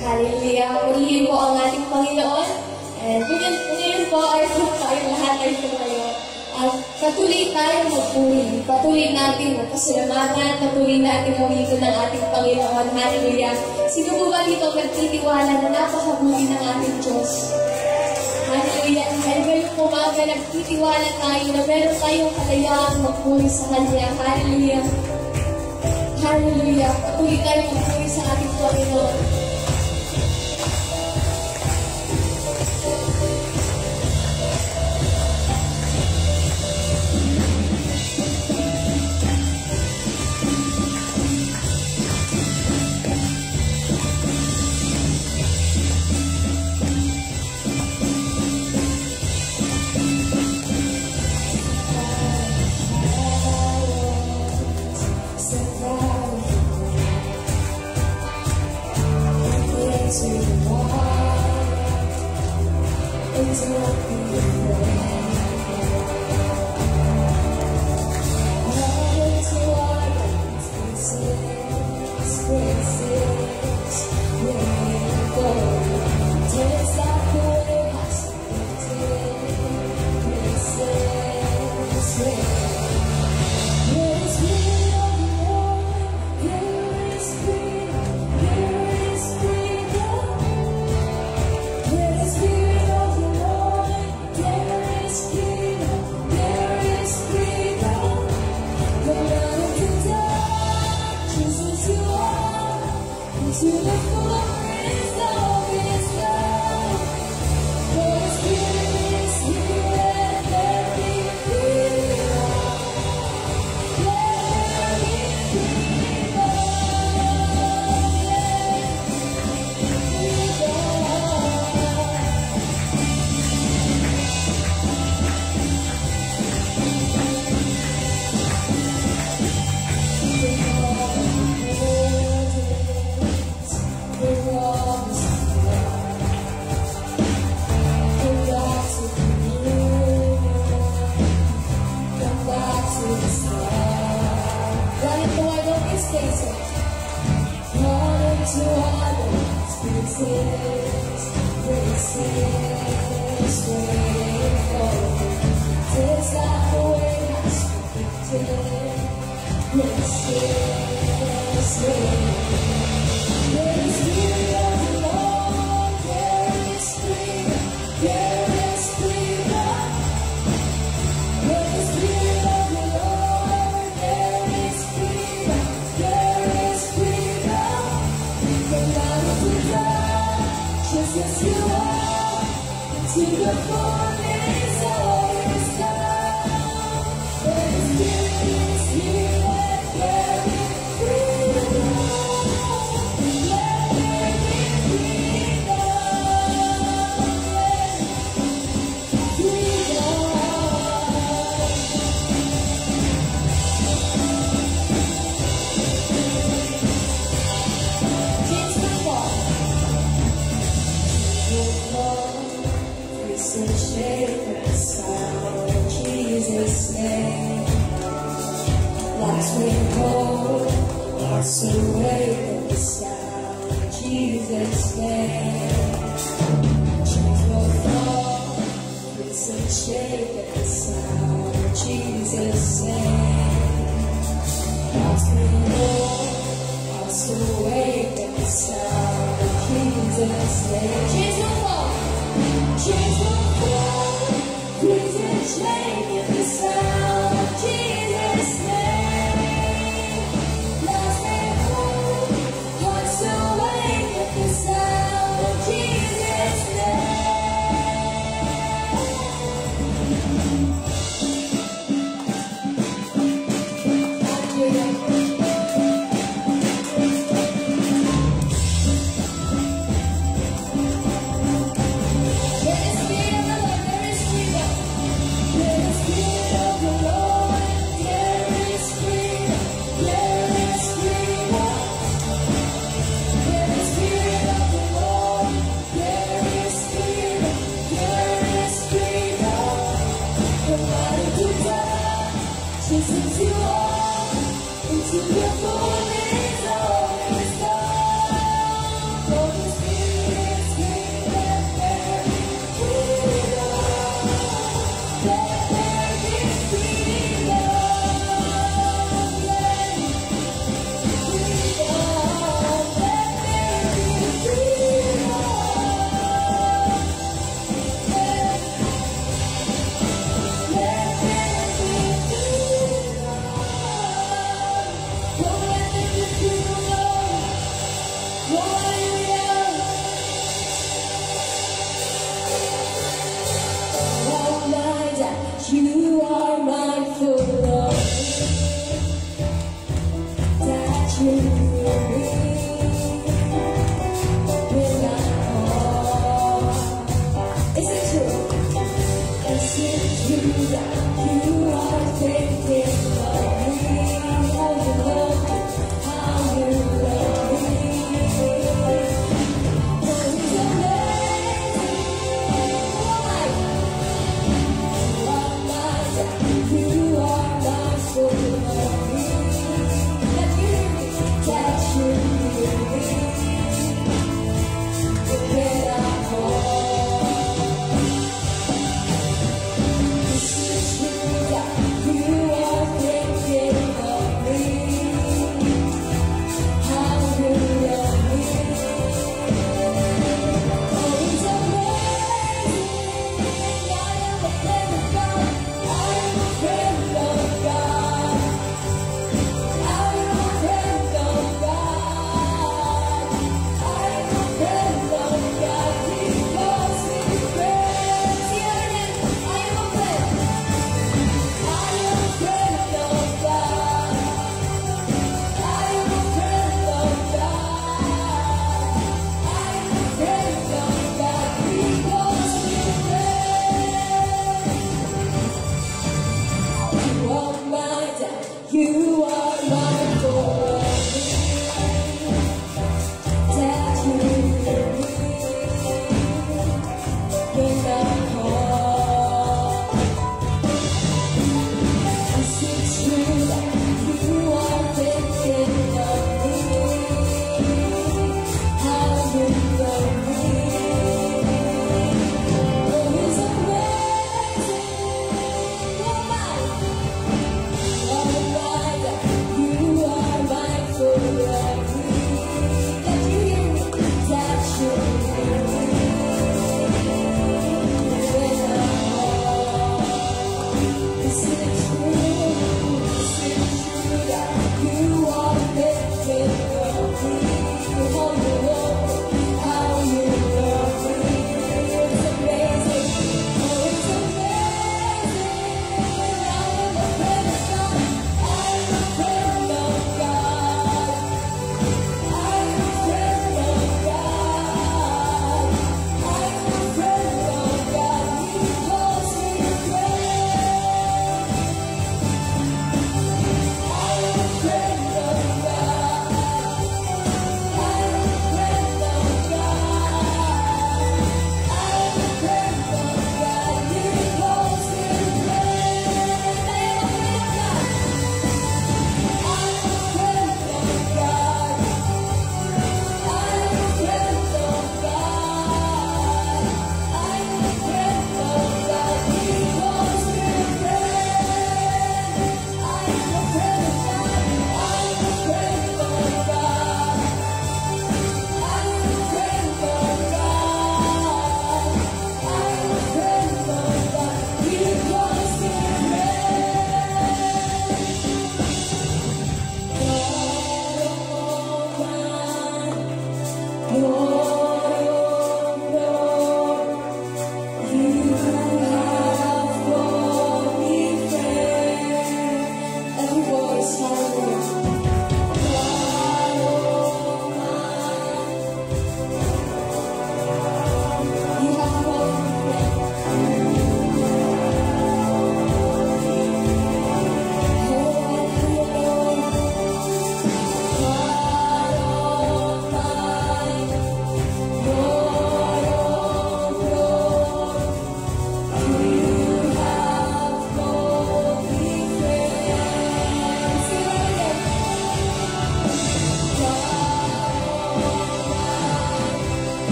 Hallelujah. Purihin po ang ating Panginoon. And ngayon po ay tayong lahat ay tumayo. At patuloy tayong magpuri. Patuloy natin magpasalamatan. Patuloy natin gawin ng ating Panginoon. Hallelujah. Sino po ba dito nagtitiwala na napakabuti ng ating Diyos? Hallelujah. Dahil ngayong umaga nagtitiwala tayo na meron tayong kalayaan magpuri sa Kanya. Hallelujah. Hallelujah. Patuloy tayong magpuri sa ating Panginoon. you when I'm gone. Is it true? Is it true that you are thinking of me? How you love me, how you love me. Oh, it's amazing. Why? You are my soul. Let me hear me. That you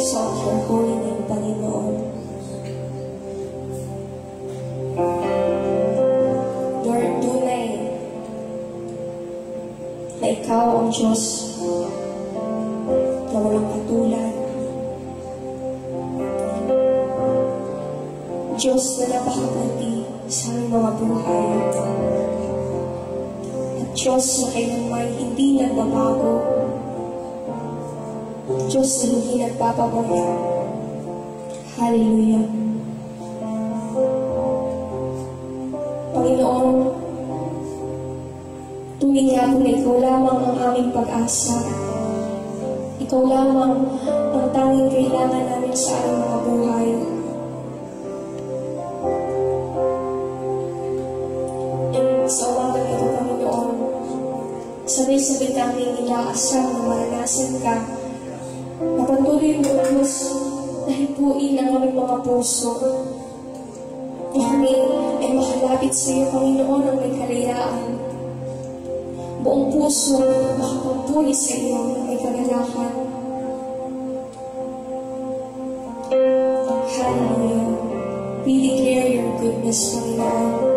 exalt your holy name, Panginoon. Lord, tunay na ikaw ang Diyos na walang katulad. Diyos na napakabuti sa aming mga buhay. At Diyos na kailanman hindi nagbabago. Diyos na hindi nagpapabago. Hallelujah. Panginoon, tuwing nga po na ikaw lamang ang aming pag-asa. Ikaw lamang ang tanging kailangan namin sa aming mga buhay. Sa umagang ito, Panginoon, sabay-sabay namin inaasam na maranasan ka na patuloy mo, Diyos, na hipuin ang aming mga puso. Na kami ay makalapit sa iyo, Panginoon, ang may kalayaan. Buong puso makapagpuli sa iyo na may kagalakan. Hallelujah. We declare your goodness, Panginoon.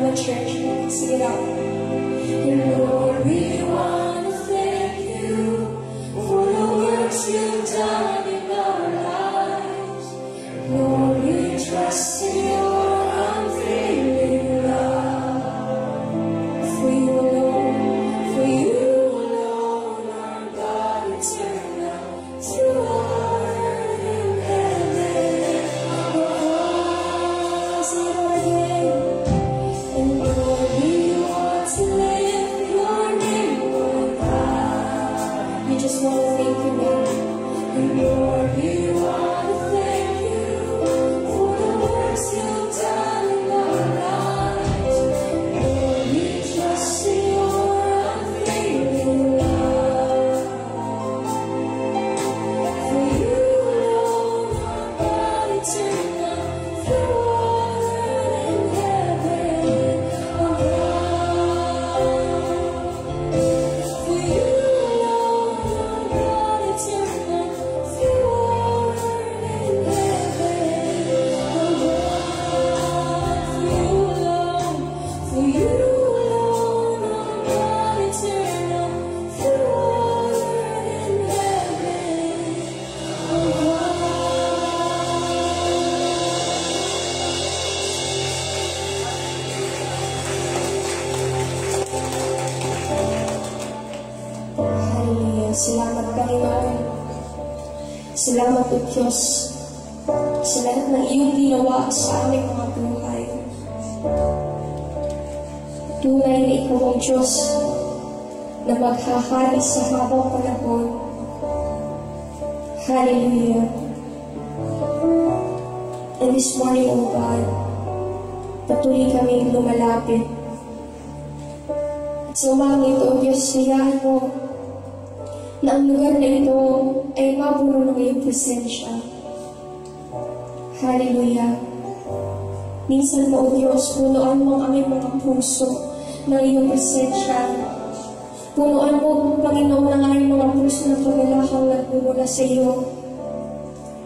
ng church. Sige lang. And Lord, we want to thank you for the works you've done in our lives. Lord, we trust in your unfailing love. For you alone, our God eternal, through all earth and heaven. Oh, say it again. And Lord, we want to lift your name on high. We just want to thank you, Lord. And Lord, we want to thank you for the works you've done in our lives. Lord, we trust in your unfailing love. For you alone, our God eternal, through all earth and heaven. Oh God. For you alone, our God eternal, through all earth and heaven. Oh God. For you alone, our God eternal, through all earth and heaven. Oh Hallelujah. Salamat, Panginoon. Salamat, O Diyos, sa lahat ng iyong ginawa sa aming mga buhay. Tunay na ikaw ang Diyos na maghahari sa habang panahon. Hallelujah. And this morning, O God, patuloy kami lumalapit. At sa umagang ito, O Diyos, hayaan mo na ang lugar na ito ay mapuno ng iyong presensya. Hallelujah. Minsan mo, O Diyos, punuan mo ang aming mga puso ng iyong presensya. Punuan mo, Panginoon, ang aming mga puso ng kagalakhang nagmumula sa iyo.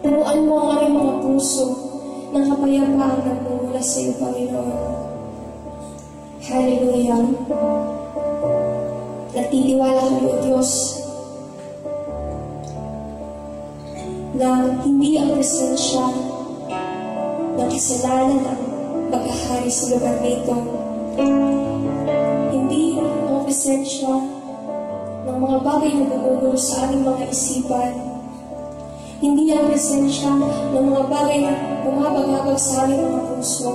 Punuan mo ang aming mga puso ng kapayapaan nagmumula sa iyo, Panginoon. Hallelujah. Nagtitiwala kami, O Diyos, na hindi ang presensya ng kasalanan ang maghahari sa lugar nito. Hindi ang presensya ng mga bagay na gumugulo sa aming mga isipan. Hindi ang presensya ng mga bagay na bumabagabag sa aming mga puso.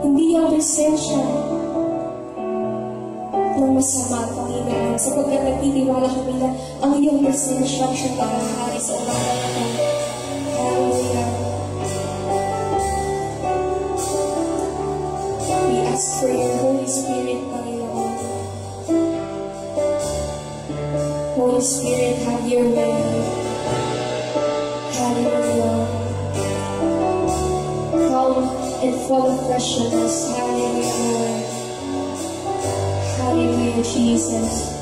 Hindi ang presensya ng masama, Panginoon, sapagkat nagtitiwala kami na ang iyong presensya ang siyang maghahari sa umaga na ito. Hallelujah. We ask for your Holy Spirit, Panginoon. Holy Spirit, have your way. Hallelujah. Come and fall afresh on us. Hallelujah. Hallelujah, Jesus.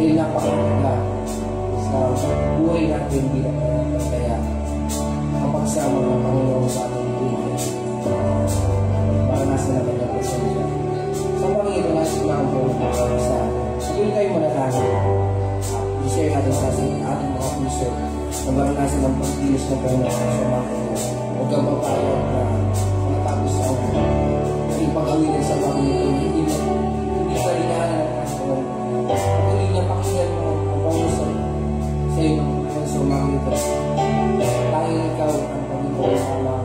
ay napakaganda sa buhay natin bilang mga kaya ang pagsama ng Panginoon sa ating buhay para nasa na kanyang presensya. Sa Panginoon, nasa lang po sa tuloy tayo manatalo. puso na maranasan ang pagkilos ng Panginoon sa mga ito. Huwag kang papayag na matapos ang ipag-awin sa Panginoon. Hindi ka rinaanan ang Panginoon. Patuloy na pakinggan mo ang pangusap sa iyo sa mga ito. Tanging ikaw ang Panginoon sama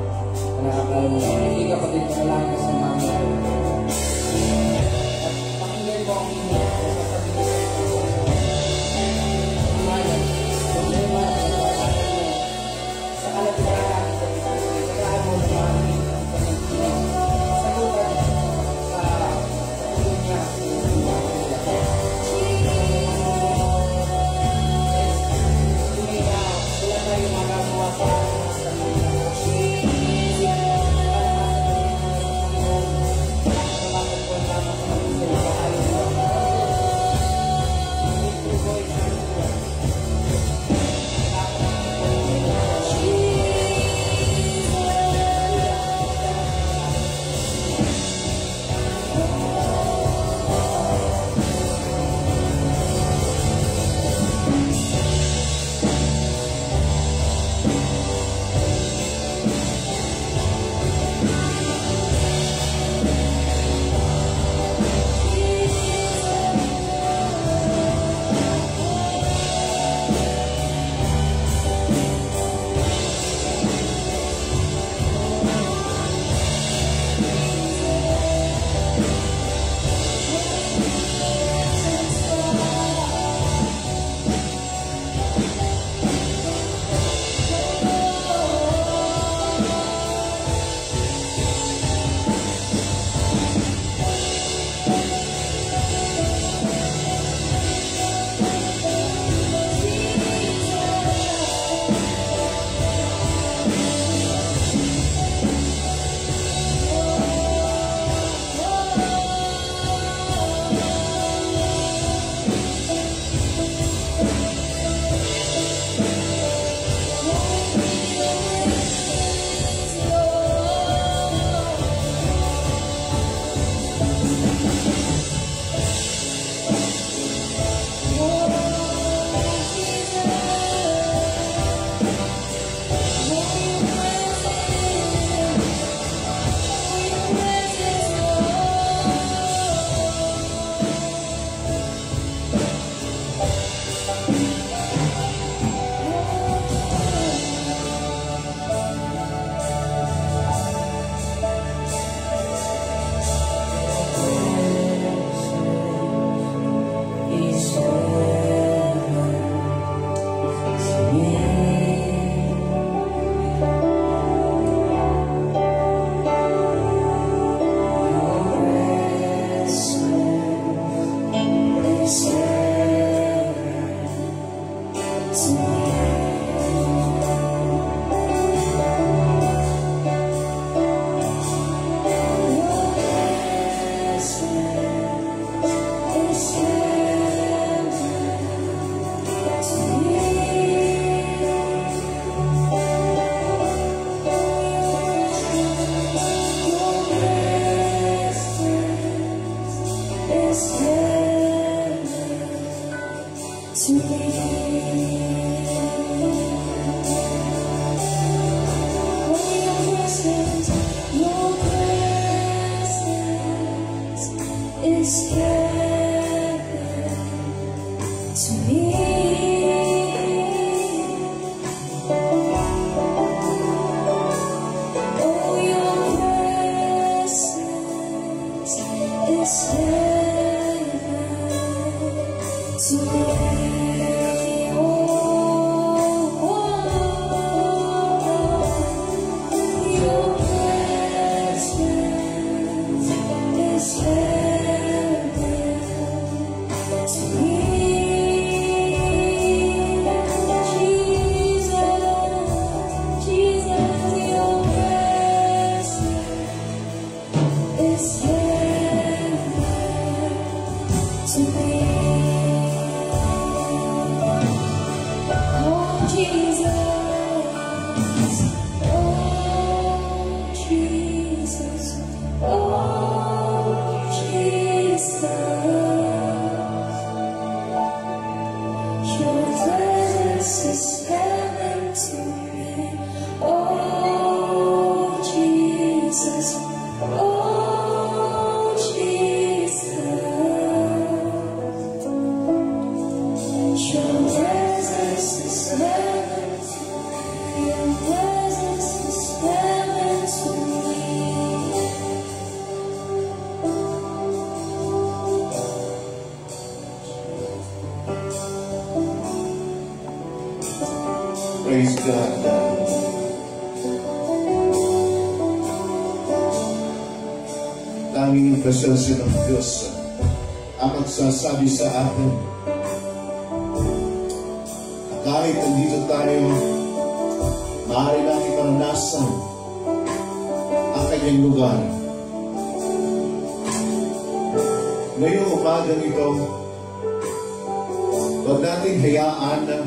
na nakakala mo. Hindi ka pati panalangin ka sa mga ito. At pakinggan mo ang inyong Your presence is heaven to me. Oh, Jesus. Oh, Jesus. Your presence is heaven to me. Your presence is heaven to me. Praise God. Tanging ang presensya ng Diyos ang magsasabi sa atin na kahit nandito tayo, maaari natin maranasan ang kanyang lugar. Ngayong umagang ito, huwag natin hayaan na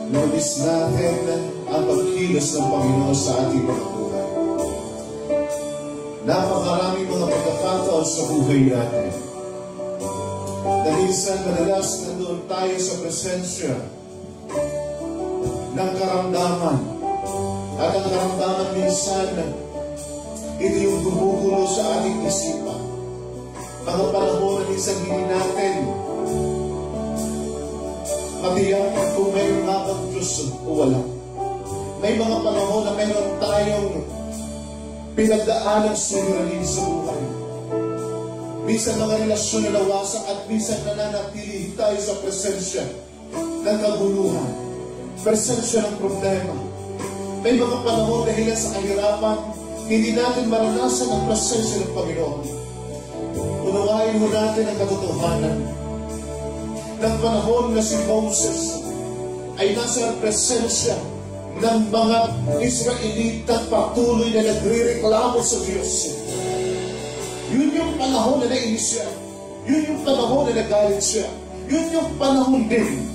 notice natin ang pagkilos ng Panginoon sa ating mga buhay. Napakaraming mga pagkakataon sa buhay natin. Dahil sa madalas nandoon tayo sa presensya ng karamdaman. At ang karamdaman minsan, ito yung gumugulo sa ating isipan. Mga panahon na minsan hindi natin matiyak kung mayroon nga bang Diyos o wala. May mga panahon na mayroon tayong pinagdaanan suliranin sa buhay. Minsan mga relasyon na nawasak at minsan nananatili tayo sa presensya ng kaguluhan, presensya ng problema. May mga panahon dahil sa kahirapan, hindi natin maranasan ang presensya ng Panginoon. Unawain mo natin ang katotohanan ng panahon na si Moses ay nasa presensya ng mga Israelita patuloy na nagre-reklamo sa Diyos. Yun yung panahon na nainis siya. Yun yung panahon na nagalit siya. Yun yung panahon din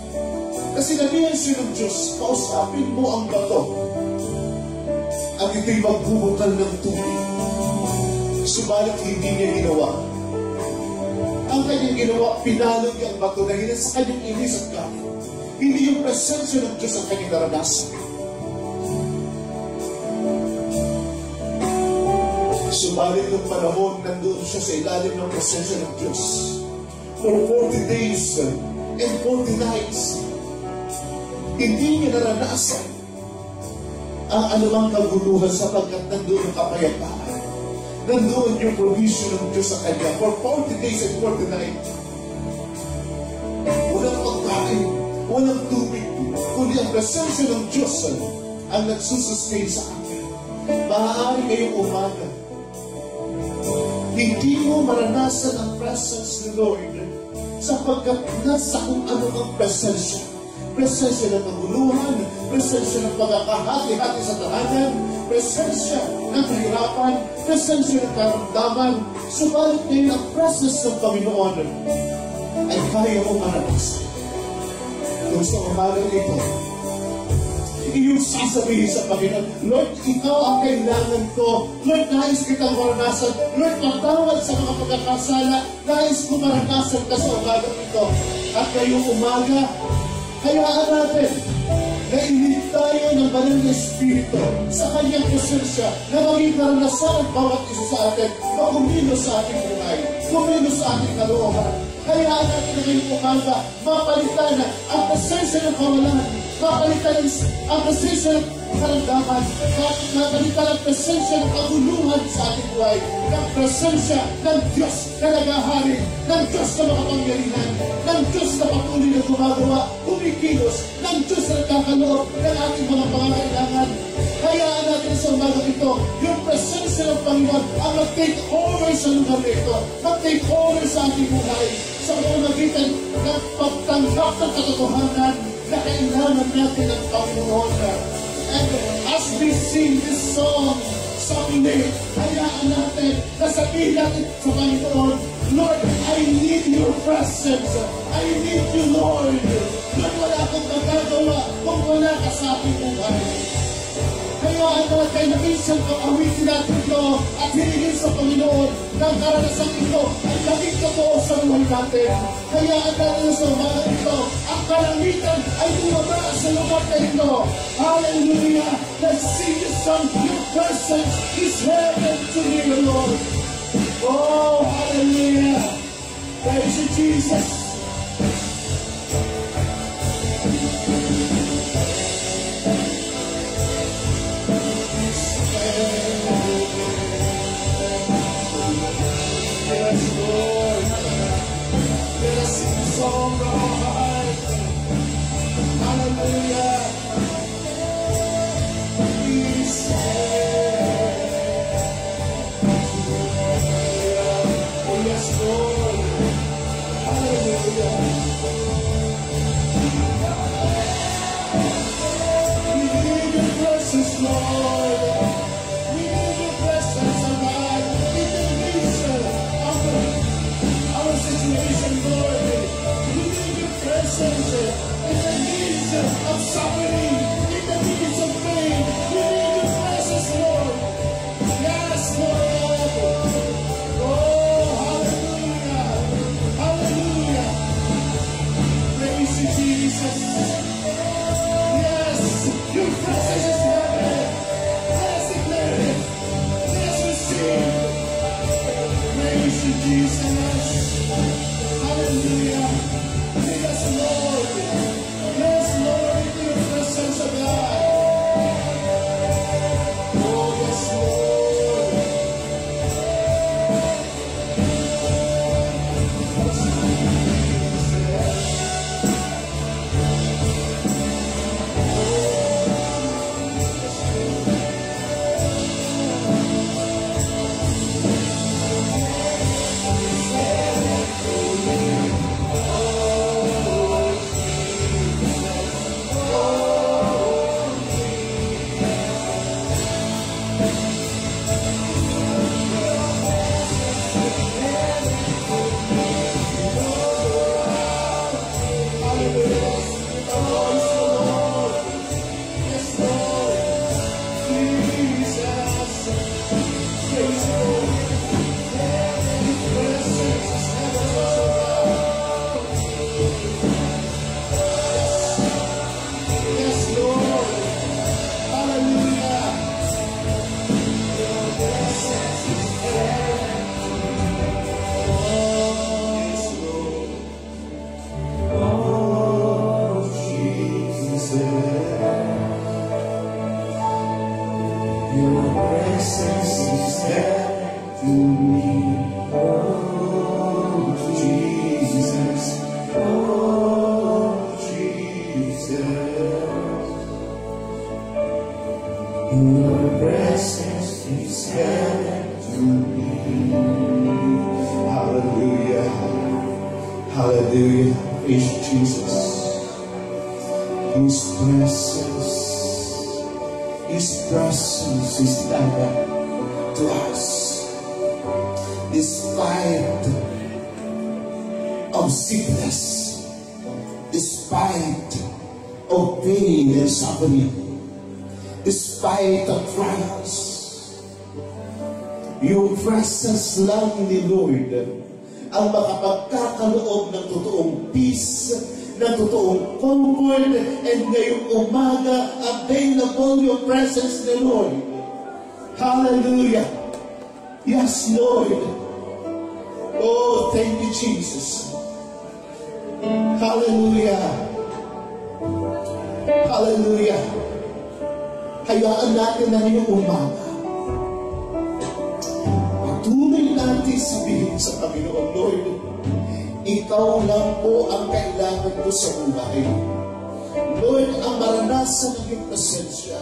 na sinabihan siya ng Diyos, kausapin mo ang bato at ito'y magbubutal ng tubig. Subalit hindi niya ginawa. Ang kanyang ginawa, pinalog niya ang bato dahil sa kanyang inis at galit. Hindi yung presensya ng Diyos ang kanyang naranasan. Subalit ng panahon, nandoon siya sa ilalim ng presensya ng Diyos. For 40 days and 40 nights, hindi niya naranasan ang anumang kaguluhan sapagkat nandoon ang kapayapaan. Nandoon yung provision ng Diyos sa kanya for 40 days and 40 nights. Walang pagkain, walang tubig, kundi ang presensya ng Diyos ang nagsusustain sa akin. Maaari ngayong umaga, hindi mo maranasan ang presence ni Lord sapagkat nasa kung ano ang presensya. Presensya ng maguluhan, presensya ng pagkakahati-hati sa tahanan, presensya ng kahirapan, presensya ng karamdaman. Subalit ngayon ang presence ng Panginoon ay kaya mo maranasan. Kung sa umagang ito, iyong sasabihin sa Panginoon, Lord, ikaw ang kailangan ko. Lord, nais kitang maranasan. Lord, matawad sa mga pagkakasala. Nais ko maranasan ka sa umagang ito. At ngayong umaga, hayaan natin na init tayo ng banal na Espiritu sa kanyang presensya na maging karanasan ang bawat isa sa atin na kumilos sa ating buhay, kumilos sa ating kalooban. Hayaan natin na ngayong umaga, mapalitan na ang presensya ng kawalan, mapalitan ang presensya ng karamdaman, mapalitan ang presensya ng kaguluhan sa ating buhay, ng presensya ng Diyos na nagahari, ng Diyos na makapangyarihan, ng Diyos na patuloy na gumagawa, kumikilos, ng Diyos na nagkakaloob ng ating mga pangangailangan. Hayaan natin sa umaga ito, yung presensya ng Panginoon ang mag-take over sa lugar nito, mag-take over sa ating buhay, sa pamamagitan ng pagtanggap ng katotohanan na kailangan natin ng Panginoon. And as we sing this song, someday, hayaan natin na sabihin natin sa Panginoon, Lord, I need your presence. I need you, Lord. Lord, wala akong magagawa kung wala ka sa ating buhay. Hayaan natin na minsan pag-awitin natin ito at hinigin sa Panginoon ng karanasan ito ay naging totoo sa buhay natin. Hayaan natin sa umaga ito ang kalangitan ay bumaba sa lugar na ito. Hallelujah! Let's sing the song, your presence is heaven to me, Lord. Oh, hallelujah! Praise you, Jesus! Yes, Lord. Let us sing the song of our heart. Hallelujah. Please oh, yes, Lord. Hallelujah. We need your presence, Lord. We need your presence, oh God. In the midst of our situation, Lord. We need your presence in the midst of suffering, in the midst of pain. We need your presence, Lord. Yes, Lord. Oh, hallelujah. Hallelujah. Praise you, Jesus. Yes, your presence is heaven. Let's declare it. Let's receive. Praise you, Jesus. Hallelujah. Yes, Lord. Yes, Lord, into your presence of God. Oh, yes, Lord. Your presence is heaven to me, oh Jesus, oh Jesus. Your presence is heaven to me. Hallelujah, hallelujah, praise Jesus. His presence is heaven to us. Despite of sickness, despite of pain and suffering, despite of trials, yung presence lang ni Lord ang makapagkakaloob ng totoong peace, ng totoong comfort, and ngayong umaga, available yung presence ni Lord. Hallelujah. Yes, Lord. Oh, thank you, Jesus. Hallelujah. Hallelujah. Hayaan natin na ngayong umaga, patuloy natin sabihin sa Panginoon, Lord, ikaw lang po ang kailangan ko sa buhay. Lord, ang maranasan ng iyong presensya.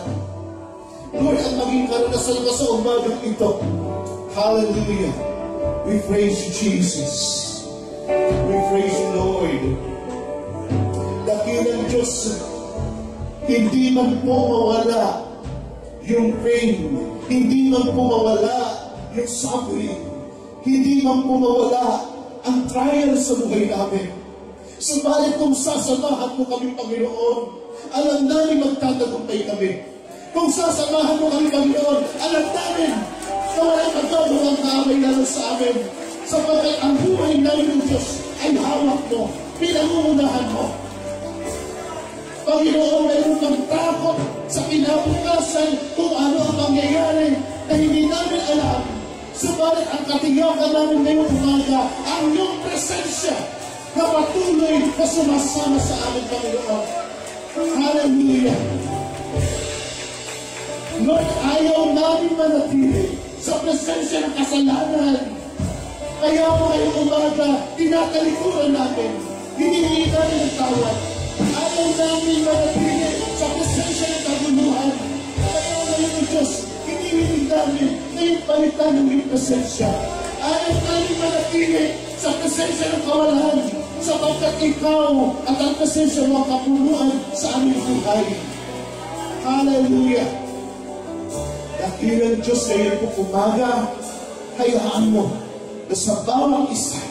Lord, ang maging karanasan ka sa umagang ito. Hallelujah. We praise you, Jesus. We praise you, Lord. Dakilang Diyos, hindi man po mawala yung pain, hindi man po mawala yung suffering, hindi man po mawala ang trial sa buhay namin. Subalit kung sasamahan mo kami, Panginoon, alam namin magtatagumpay kami. Kung sasamahan mo kami, Panginoon, alam namin na walang magdodong ang kamay lalo sa amin. Sapagkat ang buhay namin ng Diyos ay hawak mo, pinangungunahan mo. Panginoon, mayroon kang takot sa kinabukasan kung ano ang mangyayari na hindi namin alam. Subalit ang katiyakan namin ngayong umaga, ang iyong presensya na patuloy na sumasama sa amin, Panginoon. Hallelujah! Lord, ayaw namin manatili sa presensya ng kasalanan. Kaya po ngayong umaga, tinatalikuran namin, hinihingi namin ng tawad. Ayaw namin manatili sa presensya ng kaguluhan. Kaya ngayon, Diyos, hinihingi namin ngayong palitan ng iyong presensya. Ayaw namin manatili sa presensya ng kawalan, sapagkat ikaw at ang presensya mo ang kapuluan sa aming buhay. Hallelujah! Dakilang Diyos, ngayon po umaga, hayaan mo na sa bawang isa,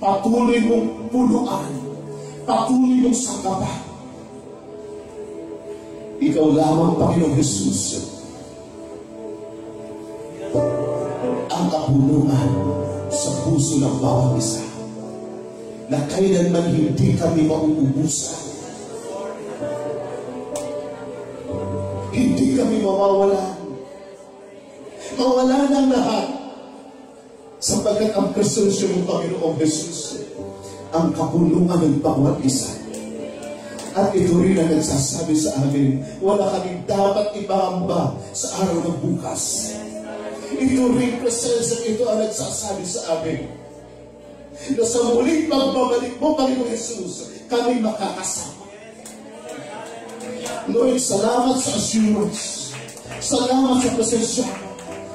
patuloy mong puluan, patuloy mong sakapan. Ikaw lamang, Panginoong Jesus, ang kapuluan sa puso ng bawang isa, na kailanman hindi kami mauubusan. Hindi kami mawawalan. Mawala ng lahat. Sapagkat ang presensya ng Panginoong Jesus, ang kapulungan ng bawat isa. At ito rin ang nagsasabi sa amin, wala kaming dapat ibamba sa araw ng bukas. Ito rin presensya ito ang nagsasabi sa amin, na sa muling pagbabalik mo, Panginoong Jesus, kami makakasama. Lord, salamat sa assurance. Salamat sa presensya mo.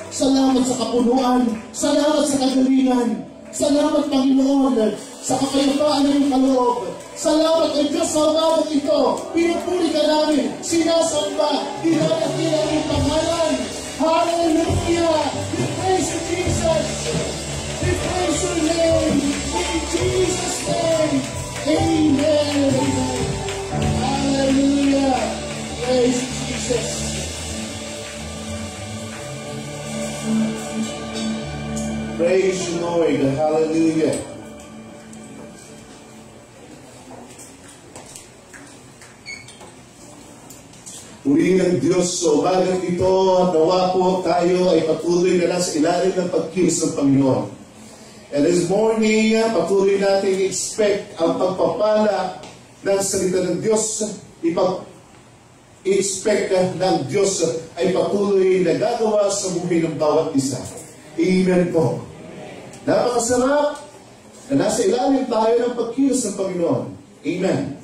Salamat sa kapunuan. Salamat sa kagalingan. Salamat, Panginoon, sa kapayapaan ng iyong kaloob. Salamat, O Diyos, sa umagang ito. Pinupuri ka namin. Sinasamba. Dinadakilan ang iyong pangalan. Hallelujah! We praise you, Jesus. We praise your name. In Jesus' name. Amen. Hallelujah. Praise Jesus. Praise you, Lord. Hallelujah. Purihin ng Diyos sa umagang ito, nawa po tayo ay patuloy na nasa ilalim ng pagkilos ng Panginoon. And this morning, patuloy natin expect ang pagpapala ng salita ng Diyos. I-expect ng Diyos ay patuloy na gagawa sa buhay ng bawat isa. Amen po. Napakasarap na nasa ilalim tayo ng pagkilos ng Panginoon. Amen.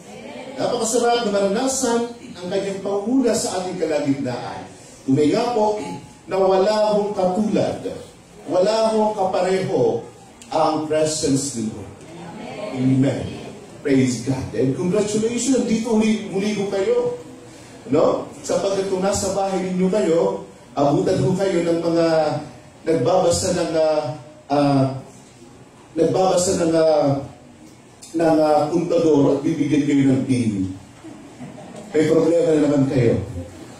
Napakasarap na maranasan ang kanyang panguna sa ating kalagitnaan. Tumiga po na wala hong katulad, wala hong kapareho ang presence ni Lord. Amen. Praise God. And congratulations, dito muli ko kayo. No? Sapagkat kung nasa bahay ninyo kayo, abutan ko kayo ng mga nagbabasa ng puntador at bibigyan kayo ng pin. May problema na naman kayo.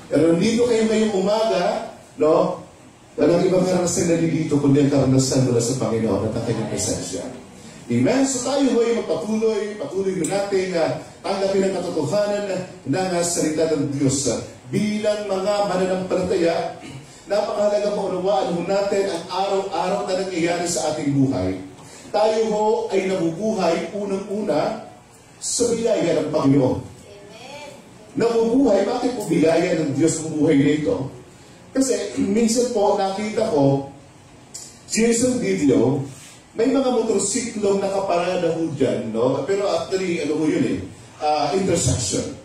Pero nandito kayo ngayong umaga, no? Walang ibang karanasan na dito kundi ang karanasan mula sa Panginoon at ang kanyang presensya. Amen? So tayo ay patuloy natin tanggapin ang katotohanan ng salita ng Diyos. Bilang mga mananampalataya, napakahalaga maunawaan natin ang araw-araw na nangyayari sa ating buhay. Tayo ho ay nabubuhay unang-una sa biyaya ng Panginoon. Nabubuhay, bakit po biyaya ng Diyos ang buhay nito? Kasi minsan po nakita ko sa isang video, may mga motorsiklong nakaparada ho dyan, no? Pero actually, ano ho yun intersection.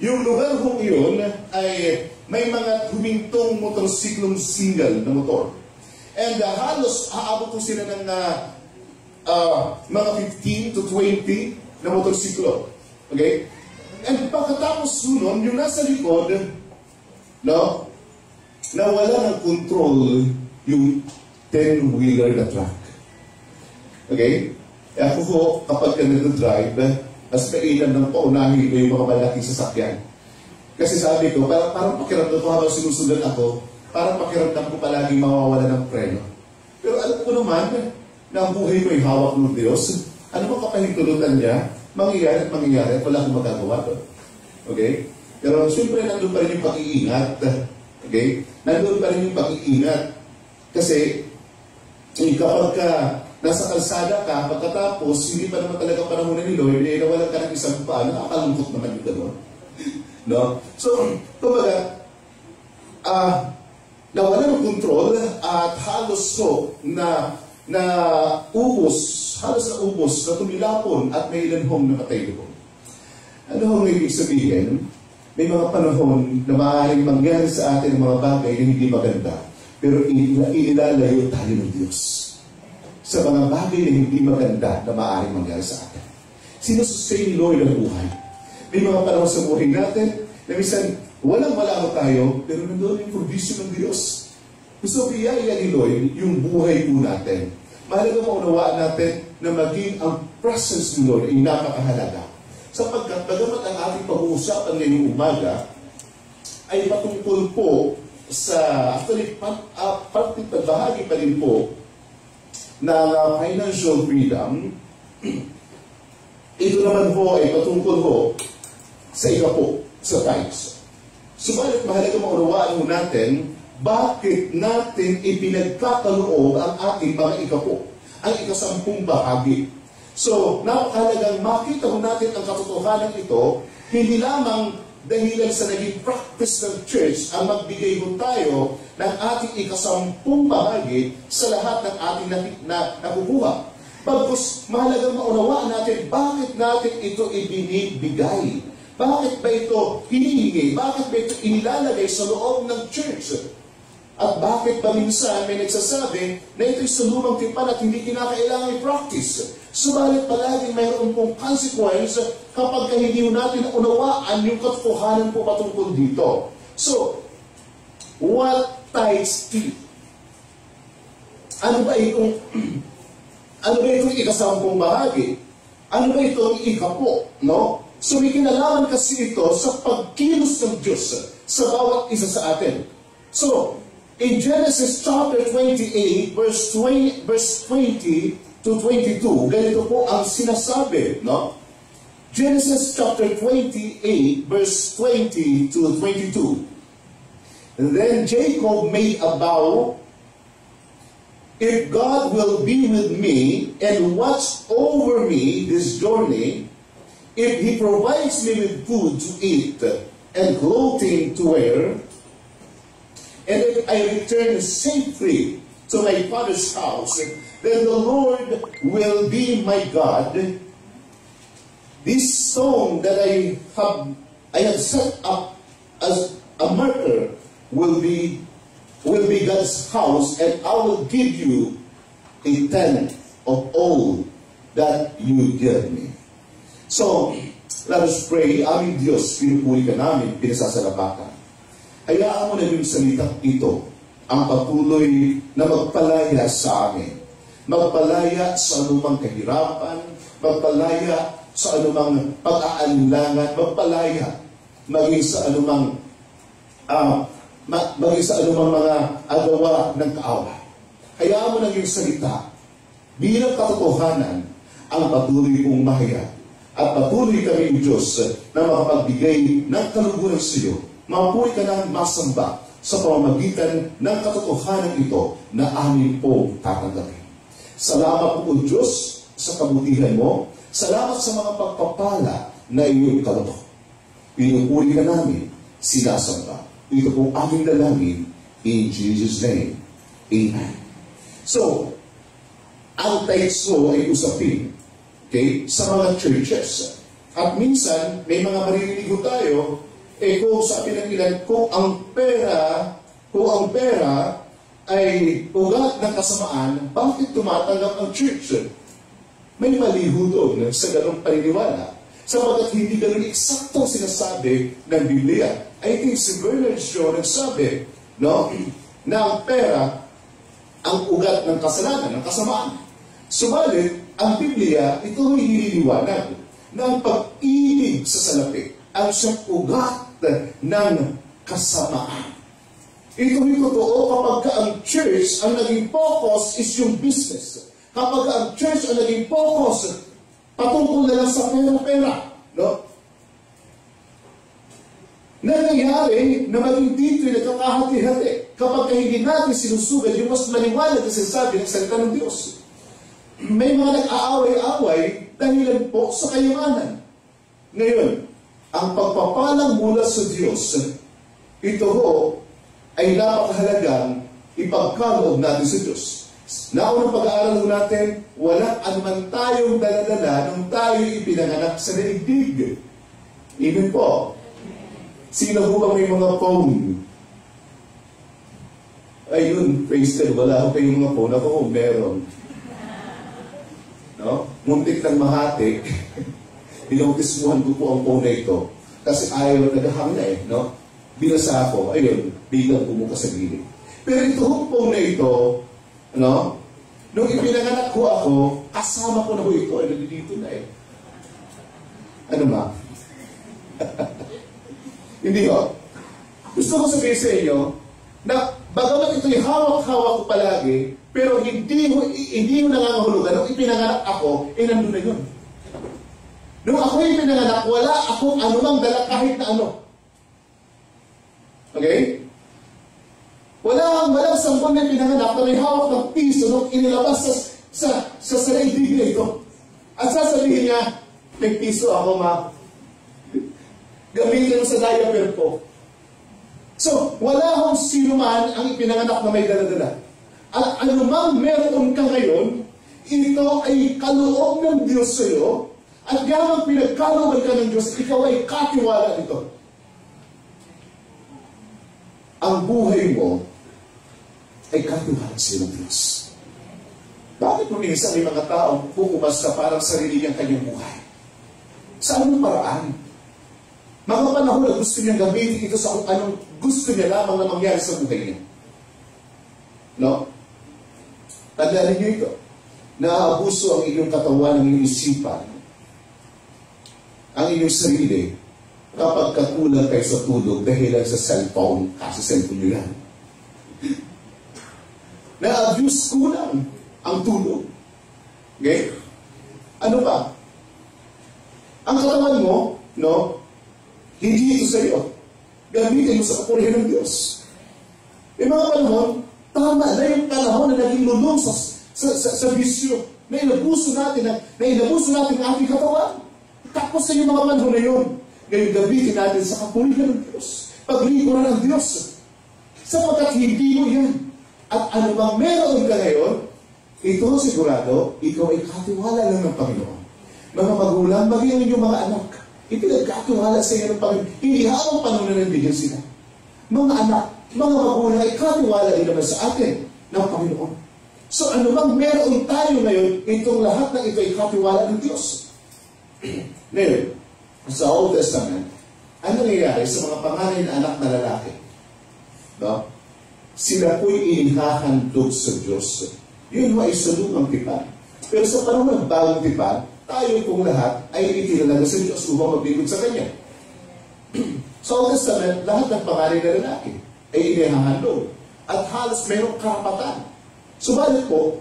Yung lugar ho yun ay may mga humintong motorsiklong single na motor. And halos aabot po sila ng mga 15 to 20 na motorsiklo. Okay? And pagkatapos nun, yung nasa likod, no, nawala ng control yung 10-wheeler na truck. Okay? Ako ho, kapag ka nag-drive, mas mainam ng paunahin ko yung mga malaking sasakyan. Kasi sabi ko, parang pakiramdam ko habang sinusundan ako, parang pakiramdam ko palagi mawawala ng preno. Pero alam ko naman na ang buhay ko ay hawak ng Diyos. Ano bang kapahintulutan niya? mangyayari at mangyayari at wala akong magagawa doon. Okay? Pero siyempre, nandun pa rin yung pag-iingat. Okay? Nandun pa rin yung pag-iingat. Kasi, kapag ka nasa kalsada ka, pagkatapos, hindi pa naman talaga panahon ni Lord, nawalan ka ng isang paa, nakakalungkot naman yung gano'n. No? So, kumbaga, nawala ng kontrol at halos na ubos, na tumilapon at may ilan hong nakatay doon. Ano hong ibig sabihin? May mga panahon na maaaring mangyari sa atin ng mga bagay na hindi maganda, pero ilalayo tayo ng Diyos sa mga bagay na hindi maganda na maaaring mangyari sa atin. Sinusustain ni Lord ang buhay. May mga panahon sa buhay natin na minsan walang malamo tayo, pero nandoon yung provision ng Diyos. Gusto biyaya ni Lord yung buhay po natin. Mahalaga maunawaan natin na maging ang presence ni Lord ay napakahalaga. Sapagkat bagamat ang ating pag-uusapan ngayong umaga ay patungkol po sa, actually, bahagi pa rin po na financial freedom, ito naman po ay patungkol po sa ikapo, sa tithes. Subalit mahalaga maunawaan mo natin bakit natin ipinagkakaloob ang ating mga ikapo, ang ikasampung bahagi. So, napakahalagang makita mo natin ang katotohanan ito, hindi lamang dahilan sa naging practice ng church ang magbigay mo tayo ng ating ikasampung bahagi sa lahat ng ating nakukuha. Bagkus, mahalagang maunawaan natin bakit natin ito ibinibigay. Bakit ba ito hinihingi? Bakit ba ito inilalagay sa loob ng church? At bakit ba minsan may nagsasabi na ito'y sa lumang tipan at hindi kinakailangan i-practice? Subalit palaging mayroon pong consequence kapag hindi natin unawaan yung katotohanan po patungkol dito. So, what tithes teach? Ano ba itong ikasampung bahagi? Ano ba itong ikapo? No? So, may kinalaman kasi ito sa pagkilos ng Diyos sa bawat isa sa atin. So, in Genesis chapter 28, verse 20 to 22, ganito po ang sinasabi, no? Genesis chapter 28, verse 20 to 22. And then Jacob made a vow, if God will be with me and watch over me this journey, if He provides me with food to eat and clothing to wear, and if I return safely to my father's house, then the Lord will be my God. This stone that I have set up as a marker will be God's house, and I will give you a tenth of all that you give me. So, let us pray. Aming Diyos, pinupuri ka namin, pinasasalabatan. Hayaan mo na yung salitang ito ang patuloy na magpalaya sa amin. Magpalaya sa anumang kahirapan, magpalaya sa anumang pag-aalinlangan, magpalaya maging sa anumang mga agawa ng kaaway. Hayaan mo na yung salita bilang katotohanan ang patuloy kong mahayag. At patuloy kami, Diyos, na makapagbigay ng kaluguran sa iyo. Mapuwi ka ng masamba sa pamamagitan ng katotohanan ito na amin pong tatanggapin. Salamat po, Diyos, sa kabutihan mo. Salamat sa mga pagpapala na iyong kaloob. Pinupuri ka namin, sinasamba. Ito pong aming dalangin in Jesus' name. Amen. So, ang tithes mo ay usapin, okay, sa mga churches. At minsan, may mga maririnig tayo, kung sabi ng ilan, kung ang pera ay ugat ng kasamaan, bakit tumatanggap ang church? May maliho doon sa ganong paniniwala. Sapagkat hindi ganun eksaktong sinasabi ng Biblia. I think si Bernard Shaw nagsabi, no, na ang pera ang ugat ng kasalanan, ng kasamaan. Subalit, ang Biblia, ito ay hiniliwanag na ang pag-ibig sa salapi ang siyang ugat ng kasamaan. Ito ay totoo kapag ang church ang naging focus is yung business. Kapag ang church ang naging focus patungkol na lang sa pera-pera. No? Nangyayari na maging dito yung nagkakahati-hati kapag hindi natin sinusugal yung mas maliwanag na sinasabi ng salita ng Diyos. May mga nag-aaway-away dahilan po sa kayamanan. Ngayon, ang pagpapalang mula sa Diyos, ito ho ay napakahalagang ipagkaloob natin sa Diyos. Naunang pag-aaral ho natin, walang anuman tayong daladala nung tayo ipinanganak sa daigdig. Even po, sino ho ba may mga phone? Ayun, praise God, wala ho kayong mga phone. Ako meron. No? Muntik ng mahati. Binautismuhan ko po ang phone na ito. Kasi ayaw naghahang na no? Binasa ako, ayun, biglang bumuka sa gilid. Pero ito ang phone na ito, no? Nung ipinanganak ko ako, kasama ko na ho ito, ay nandito na Ano ba? Hindi ho. Gusto ko sabihin sa inyo, na bagamat ito'y hawak-hawak ko palagi, pero hindi mo nangangahulugan. Nung ipinanganak ako, nandun na yun. Nung ako ipinanganak, wala akong anumang dala kahit na ano. Okay? Walang sanggol na pinanganak na may hawak ng piso nung inilabas sa sarili na ito. At sasabihin niya, may piso ako, ma. Gamitin mo sa diaper ko. So, wala akong sino man ang ipinanganak na may dala-dala. At anumang meron ka ngayon, ito ay kaloob ng Diyos sa iyo, at gamang pinagkalooban ka ng Diyos, ikaw ay katiwala nito. Ang buhay mo ay katiwala sa iyo ng Diyos. Bakit mo minsan may mga taong pumumasta parang sarili niyang kanyang buhay? Sa anong paraan? Mga panahon na gusto niyang gamitin ito sa kung anong gusto niya lamang na mangyari sa buhay niya. No? Tandaan niyo ito. Naabuso ang inyong katawan, ang inyong isipan, ang inyong sarili, kapag kakulang kayo sa tulog dahil sa cellphone, kasi cellphone nyo yan. Na-abuse kulang ang tulog. Okay? Ano ba? Ang katawan mo, no? Hindi ito sa iyo. Gamitin mo sa kapurihan ng Diyos. May mga panahon, tama na yung panahon na naging lulong sa bisyo. Na inabuso natin ang ating katawan. Tapos sa yung mga panahon na yun, ngayon gamitin natin sa kapurihan ng Diyos. Paglingkuran ng Diyos. Sapagkat hindi mo yan. At ano bang meron ka ngayon, ito sigurado, ikaw ay katiwala lang ng Panginoon. Mga magulang, maging yung mga anak, ipinagkatiwala sa iyo ng Panginoon. Hindi habang panahon na nandibigyan sila. Mga anak, mga magulang ay katiwala din naman sa atin ng Panginoon. So ano bang meron tayo ngayon, itong lahat ng ito ay katiwala ng Diyos. Ngayon, sa Old Testament, ano nangyayari sa mga panganay na anak na lalaki? No? Sila po'y inihahandog sa Diyos. Yun ay sa lumang tipan. Pero sa panahon ng bagong tipan, tayo pong lahat ay itinalaga sa Diyos upang magbigod sa Kanya. Sa Old Testament, lahat ng panganay na lalaki ay inihahandog. At halos mayroong karapatan. Subalit po,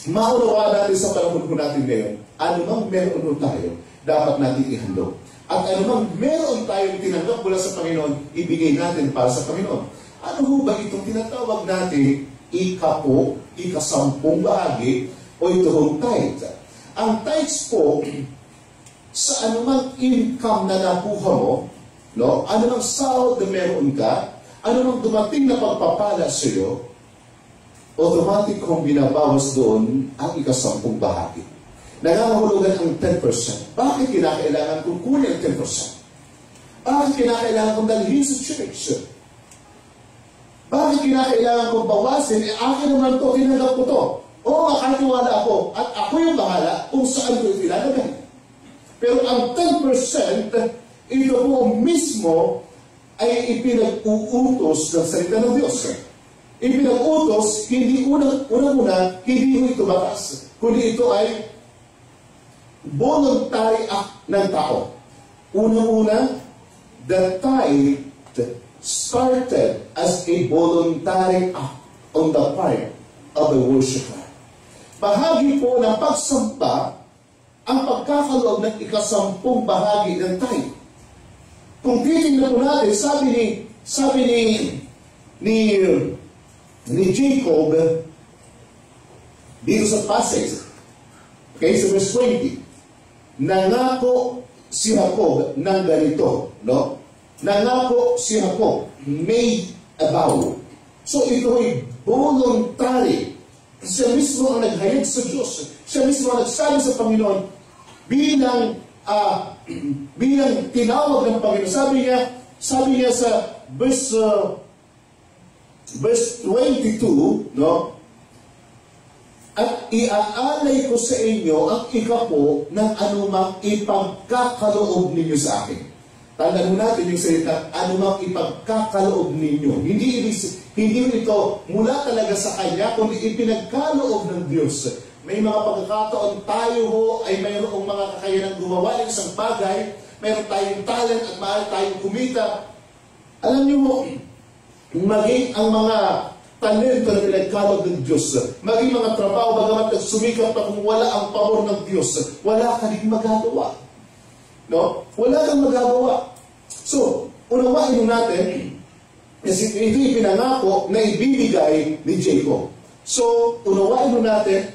maunawa natin sa panahon po natin ngayon, anumang meron tayo, dapat natin ihandog. At anumang meron tayong tinanggap mula sa Panginoon, ibigay natin para sa Panginoon. Ano ho ba itong tinatawag natin ikasampung bahagi o ito hong tithe? Ang tithes po, sa anumang income na nakuha mo, no? Anumang sahod na meron ka, anumang dumating na pagpapala sa iyo, automatic kong binabawas doon ang ikasampung bahagi. Nangangahulugan ang 10%. Bakit kinakailangan kong kunin ang 10%? Bakit kinakailangan kong dalhin sa church? Bakit kinakailangan kong bawasin? Akin naman to, tinanggap ko to. Oo, makatiwala ako. At ako yung bahala kung saan ko ilalagay. Pero ang 10%, ito po mismo ay ipinag-uutos ng salita ng Diyos. Ipinag-utos, hindi unang-una, hindi ito batas. Kundi ito ay voluntary act ng tao. Unang-una, the tithe started as a voluntary act on the part of the worshiper. bahagi po ng pagsamba ang pagkakaloob ng ika-10 bahagi ng tithe. Kung titingnan po natin, sabi ni Jacob dito sa passage, okay, sa verse 20, nangako si Jacob ng ganito, no? Nangako si Jacob, made a vow. So ito ay voluntary. Siya mismo ang naghayag sa Diyos. Siya mismo ang nagsabi sa Panginoon bilang tinawag ng Panginoon. Sabi niya sa verse 22, no? At iaalay ko sa inyo ang ikapo ng anumang ipagkakaloob ninyo sa akin. Tandaan mo natin yung salita, anumang ipagkakaloob ninyo. Hindi ito mula talaga sa Kanya, kundi ipinagkaloob ng Diyos. May mga pagkakataon tayo ay mayroong mga kakayanang gumawa ng isang bagay, mayroon tayong talent at maaari tayong kumita. Alam niyo mo, maging ang mga talento na pinagkaloob ng Diyos, maging mga trabaho, bagamat nagsumikap na kung wala ang pamor ng Diyos, wala ka rin magagawa. No? Wala kang magagawa. So, unawain natin, kasi ito ipinangako na ibibigay ni Jacob. So, unawain natin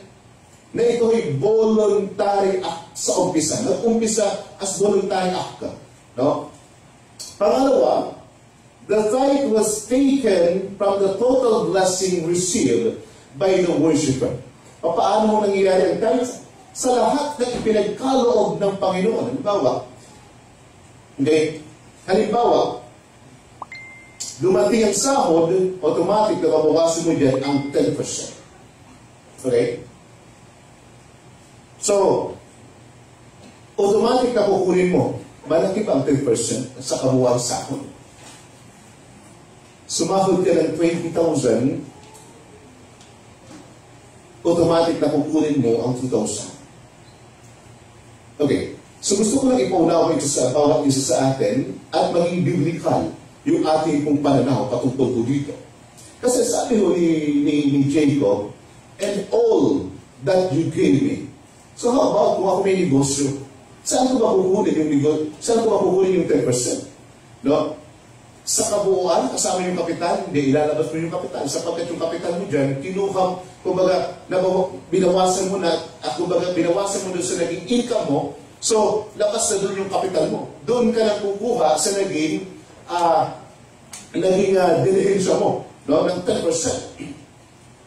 na ito ay voluntary act sa umpisa. Nag-umpisa as voluntary act. No? Pangalawa, the tithe was taken from the total blessing received by the worshiper. Paano mo nangyayari ang tithe? Sa lahat ng ipinagkaloob ng Panginoon. Halimbawa, dumating ang sahod, automatic na kabukasin mo dyan ang 10%. Okay? So, automatic na kukunin mo, malaki pa ang 10% sa kabuwang sahod. Sumahod ka ng 20,000, automatic na kukunin mo ang 2,000. Okay. So gusto ko lang ipaunawa ito sa bawat isa sa atin at maging biblical yung ating pong pananaw patungkol ko dito. Kasi sabi ho ni Jacob, and all that you gave me. So how about kung ako may negosyo? Saan ko ba kukunin yung negosyo? Saan ko ba kukunin yung 10%? No? Sa kabuuan, kasama yung kapital, hindi ilalabas mo yung kapital. Sapagkat yung kapital mo dyan, kinuha, kumbaga, binawasan mo na, at kumbaga, binawasan mo doon sa naging income mo, so, labas na doon yung kapital mo. Doon ka na kukuha sa naging dilihensya mo, no, ng 10%.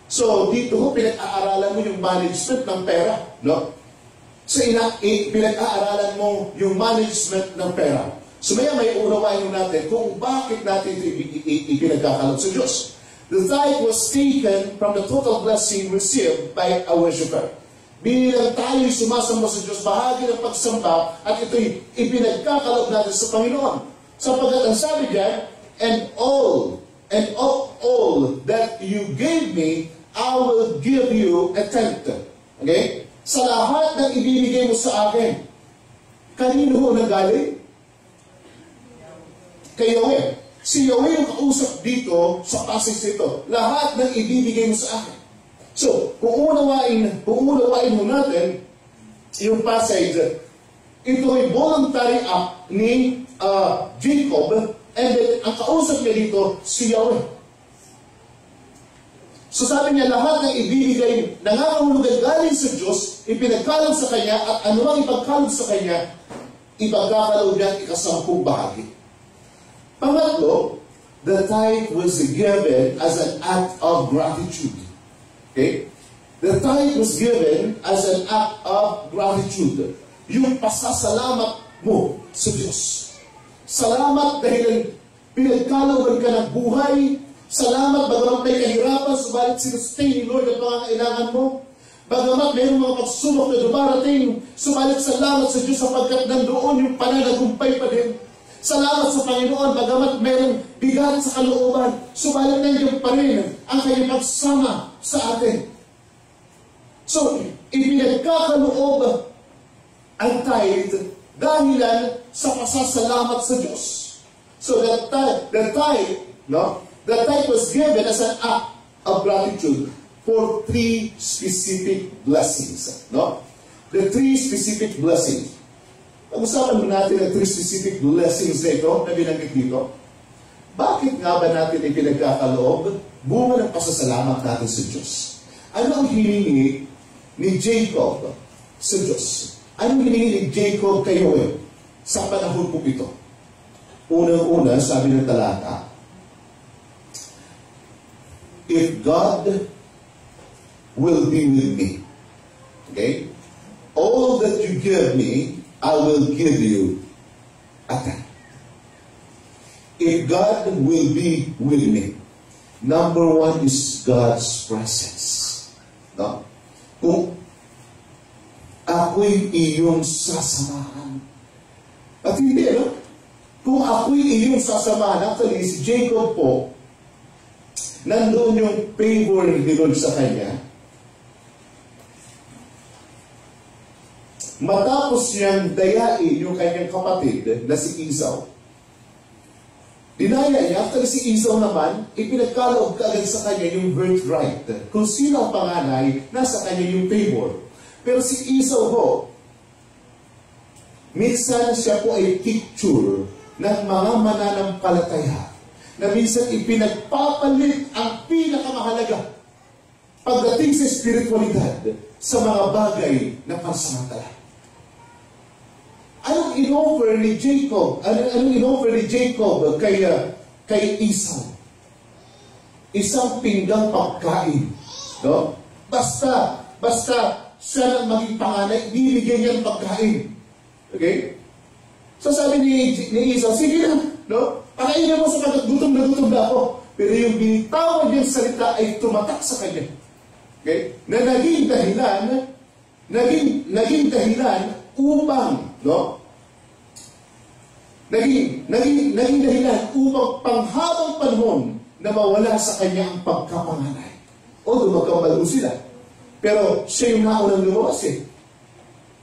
So, dito ho, pinag-aaralan mo yung management ng pera, no? So, pinag-aaralan mo yung management ng pera. So, may unawain natin kung bakit natin ito ipinagkakaloob sa Diyos. The tithe was taken from the total blessing received by a worshiper. Bilang tayo'y sumasamba sa Diyos, bahagi ng pagsamba, at ito'y ipinagkakaloob natin sa Panginoon. Sapagkat ang sabi diyan, and of all that you gave me, I will give you a tenth. Okay? Sa lahat ng ibibigay mo sa akin, kanino ho nanggaling? Kay Yahweh. Si Yahweh yung kausap dito sa passage nito. Lahat ng ibibigay mo sa akin. So, kung unawain mo natin yung passage, ito ay voluntary act ni Jacob, and then ang kausap niya dito, si Yahweh. So sabi niya, lahat ng ibibigay, nangangahulugan galing sa Diyos, ipinagkaloob sa Kanya, at anumang ipagkaloob sa Kanya, ipagkakaloob niya ika-10 bahagi. Pangatlo, the tithe was given as an act of gratitude. Okay? The tithe was given as an act of gratitude. Yung pasasalamat mo sa Diyos. Salamat dahil pinagkalooban ka ng buhay. Salamat bagamat may kahirapan, subalit sinustain ni Lord ang pangangailangan mo. Bagamat mayroong mga pagsubok na dumarating, subalit salamat sa Diyos sapagkat nandoon yung pananagumpay pa din. Salamat sa Panginoon, bagamat mayroong bigat sa kalooban, subalit nandiyan pa rin ang kanyang pagsama sa atin. So, ipinagkakaloob ang tithe dahilan sa pasasalamat sa Diyos. So, the tithe was given as an act of gratitude. for 3 specific blessings. No? The 3 specific blessings. Pag-usapan mo natin ang 3 specific blessings na ito na binanggit dito. Bakit nga ba natin ipinagkakaloob? Bunga ng pasasalamat natin sa Diyos. Ano ang hiningi ni Jacob sa Diyos? Ano ang hiningi ni Jacob kay Joel sa panahon po ito? Unang-una, sabi ng talata, if God will be with me, okay? All that you give me, I will give you a tenth. If God will be with me, number 1 is God's presence. No? Kung ako'y iyong sasamahan. At hindi, no? Kung ako'y iyong sasamahan, actually, si Jacob po, nandoon yung favor ni Lord sa kanya. Matapos niyang dayain yung kanyang kapatid na si Esau, dinaya niya, actually si Esau naman, ipinagkaloob kaagad sa kanya yung birthright. Kung sino ang panganay, nasa kanya yung favor. Pero si Esau po, minsan siya po ay picture ng mga mananampalataya na minsan ipinagpapalit ang pinakamahalaga pagdating sa spiritualidad sa mga bagay na pansamantala. Anong in-offer ni Jacob? Anong in-offer ni Jacob kay Esau? Isang pinggang pagkain. No? Basta siya nang maging panganay, bibigyan niya ng pagkain. Okay? So sabi ni Esau, sige na, no? Pakainin mo sa gutom na ako. Pero yung binitawag niyang salita ay tumatak sa kanya. Okay? Na naging dahilan upang, no? Naging dahilan upang panghabang panahon na mawala sa kanya ang pagkapanganay. O magkabalo sila. Pero siya yung naunang lumabas eh.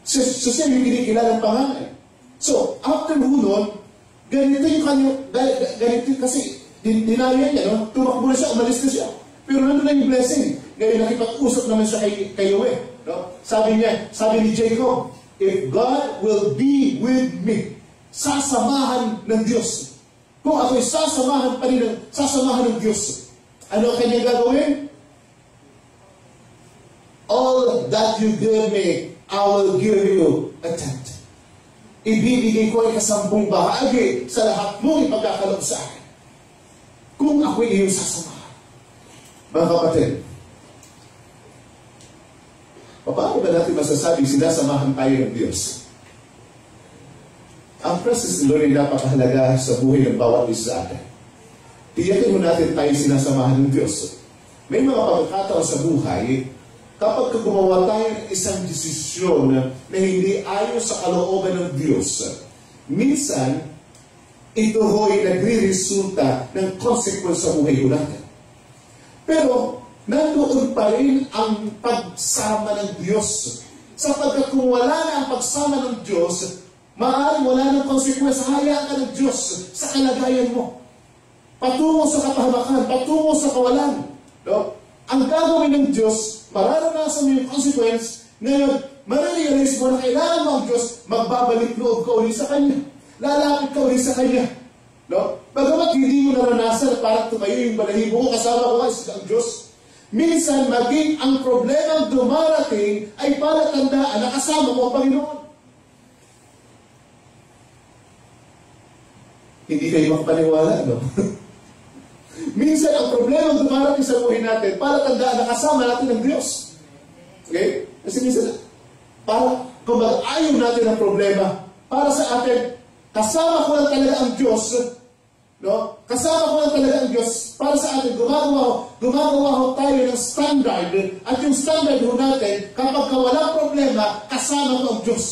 So siya yung kinikilalang panganay. So, after nun, ganito yung kanya, ganito kasi dinaya niya, no? Tumakbo na siya, umalis na siya. Pero nandun na yung blessing. Ngayon nakipag-usap naman siya kay Yahweh. No? Sabi ni Jacob, if God will be with me, sasamahan ng Diyos. Kung ako'y sasamahan ng Diyos, ano ang kanya gagawin? All that you give me, I will give you a tenth. Ibibigay ko ay 10 bahagi sa lahat mong ipagkakaloob sa akin. Kung ako'y iyong sasamahan. Mga kapatid, paano ba natin masasabi sinasamahan tayo ng Diyos? Ang presence ni Lord ay napakahalaga sa buhay ng bawat isa sa atin. Tiyakin mo natin tayo sinasamahan ng Diyos. May mga pagkakataon sa buhay, kapag gumawa tayo ng isang desisyon na hindi ayon sa kalooban ng Diyos, minsan, ito ho'y nagre-resulta ng consequence sa buhay natin. Pero, nandoon pa rin ang pagsama ng Diyos. Sapagkat kung wala na ang pagsama ng Diyos, maaaring wala ng consequence, hayaan ka ng Diyos sa kalagayan mo. Patungo sa kapahamakan, patungo sa kawalan. No? Ang gagawin ng Diyos, mararanasan mo yung consequence, ngayon, marirealize mo na kailangan mo ang Diyos, magbabalik loob ka ulit sa Kanya. Lalapit ka ulit sa Kanya. No? Bagamat hindi mo naranasan na parang tumayo yung balahibo ko, kasama ko ang Diyos. Minsan, maging ang problemang dumarating ay palatandaan na kasama mo ang Panginoon. Hindi kayo makapaniwala, no? Minsan, ang problema dumarating sa buhay natin, palatandaan na kasama natin ng Diyos. Okay? Kasi minsan, para kung ayaw natin ang problema, para sa atin, kasama ko lang talaga ang Diyos, no? Kasama ko lang talaga ang Diyos, para sa atin, gumagawa ho tayo ng standard, at yung standard ho natin, kapag walang problema, kasama ko ang Diyos.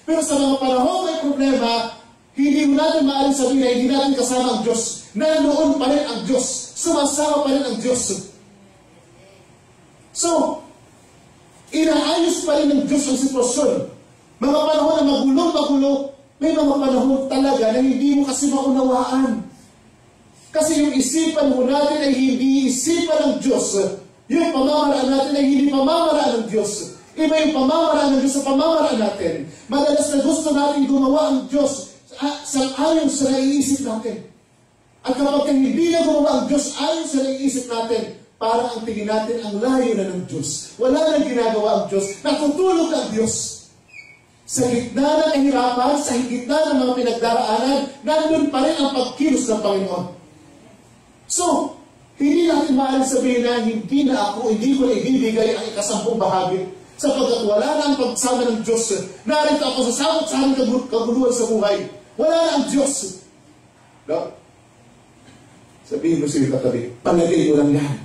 Pero sa mga panahon may problema, hindi mo natin maaaring sabihin na hindi natin kasama ang Diyos. Nandoon pa rin ang Diyos. Sumasama pa rin ang Diyos. So, inaayos pa rin ng Diyos ang sitwasyon. Mga panahon na magulong-magulo, may mga panahon talaga na hindi mo kasi maunawaan. Kasi yung isipan mo natin ay hindi isipan ng Diyos. Yung pamamaraan natin ay hindi pamamaraan ng Diyos. Iba yung pamamaraan ng Diyos sa pamamaraan natin. Madalas na gusto natin gumawa ang Diyos ayon sa naiisip natin. At kapag hindi na gumawa ang Diyos ayon sa naiisip natin, parang ang tingin natin ang layo na ng Diyos. Wala nang ginagawa ang Diyos. Natutulog ang Diyos. Sa gitna ng kahirapan, sa gitna ng mga pinagdaraanan, nandun pa rin ang pagkilos ng Panginoon. So, hindi natin maaaring sabihin na hindi ko na ibibigay ang ikasampung bahagi sapagkat wala na ang pagsama ng Diyos. Narito ako sa samot sa aming kaguluhan sa buhay. Wala na ang Diyos. No? Sabihin mo sila katabi, palagay mo lang yan.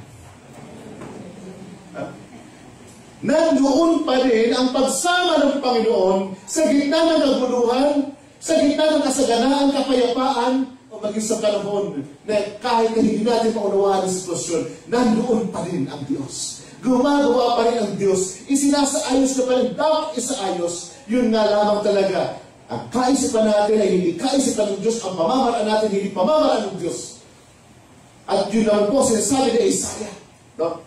Nandoon pa rin ang pagsama ng Panginoon sa gitna ng kaguluhan, sa gitna ng kasaganaan, kapayapaan, o maging sa panahon na kahit na hindi natin maunawaan ang sitwasyon, nandoon pa rin ang Diyos. Gumagawa pa rin ang Diyos. Isinasaayos na pa rin. Dapat isaayos. Yun nga lamang talaga. Ang kaisipan natin ay hindi kaisipan ng Diyos. Ang pamamaraan natin hindi pamamaraan ng Diyos. At yun naman po sinasabi ni Isaiah, no?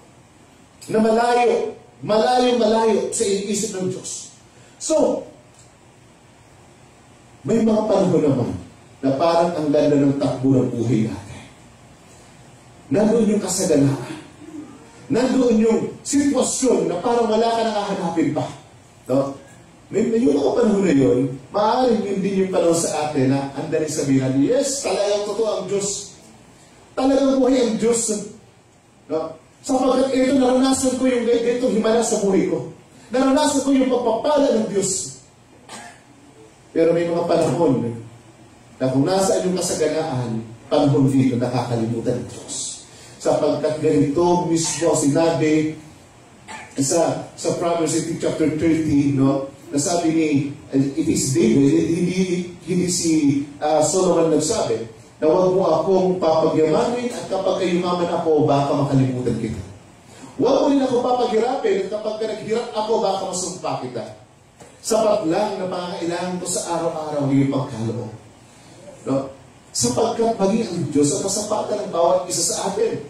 Na malayo sa iniisip ng Diyos. So, may mga panahon naman na parang ang ganda ng takbo ng buhay natin. Nandoon yung kasaganaan. Nandoon yung sitwasyon na parang wala ka nang hahanapin pa. No? Yung mga panahon na yun, maaaring yun din yung panahon sa atin na andaling sabihin, yes, talagang totoo ang Diyos. Talagang buhay ang Diyos. No? Sapagkat ito, naranasan ko yung ganito himala sa buhay ko. Naranasan ko yung pagpapala ng Diyos. Pero may mga panahon na kung nasaan yung kasaganaan, panahon dito nakakalimutan ng Diyos. Sapagkat ganito mismo sinabi sa Proverbs chapter 30, no? Nasabi ni, it is David, hindi si Solomon nagsabi, na huwag mo akong papagyamanin at kapag kayumaman ako, baka makalimutan kita. Huwag mo rin ako papaghirapin at kapag naghirap ako, baka masumpa kita. Sapat lang na pangangailangan ko sa araw-araw ng pagkaloob. No? Sapagkat maging ang Diyos ang kasapatan ng bawat isa sa atin.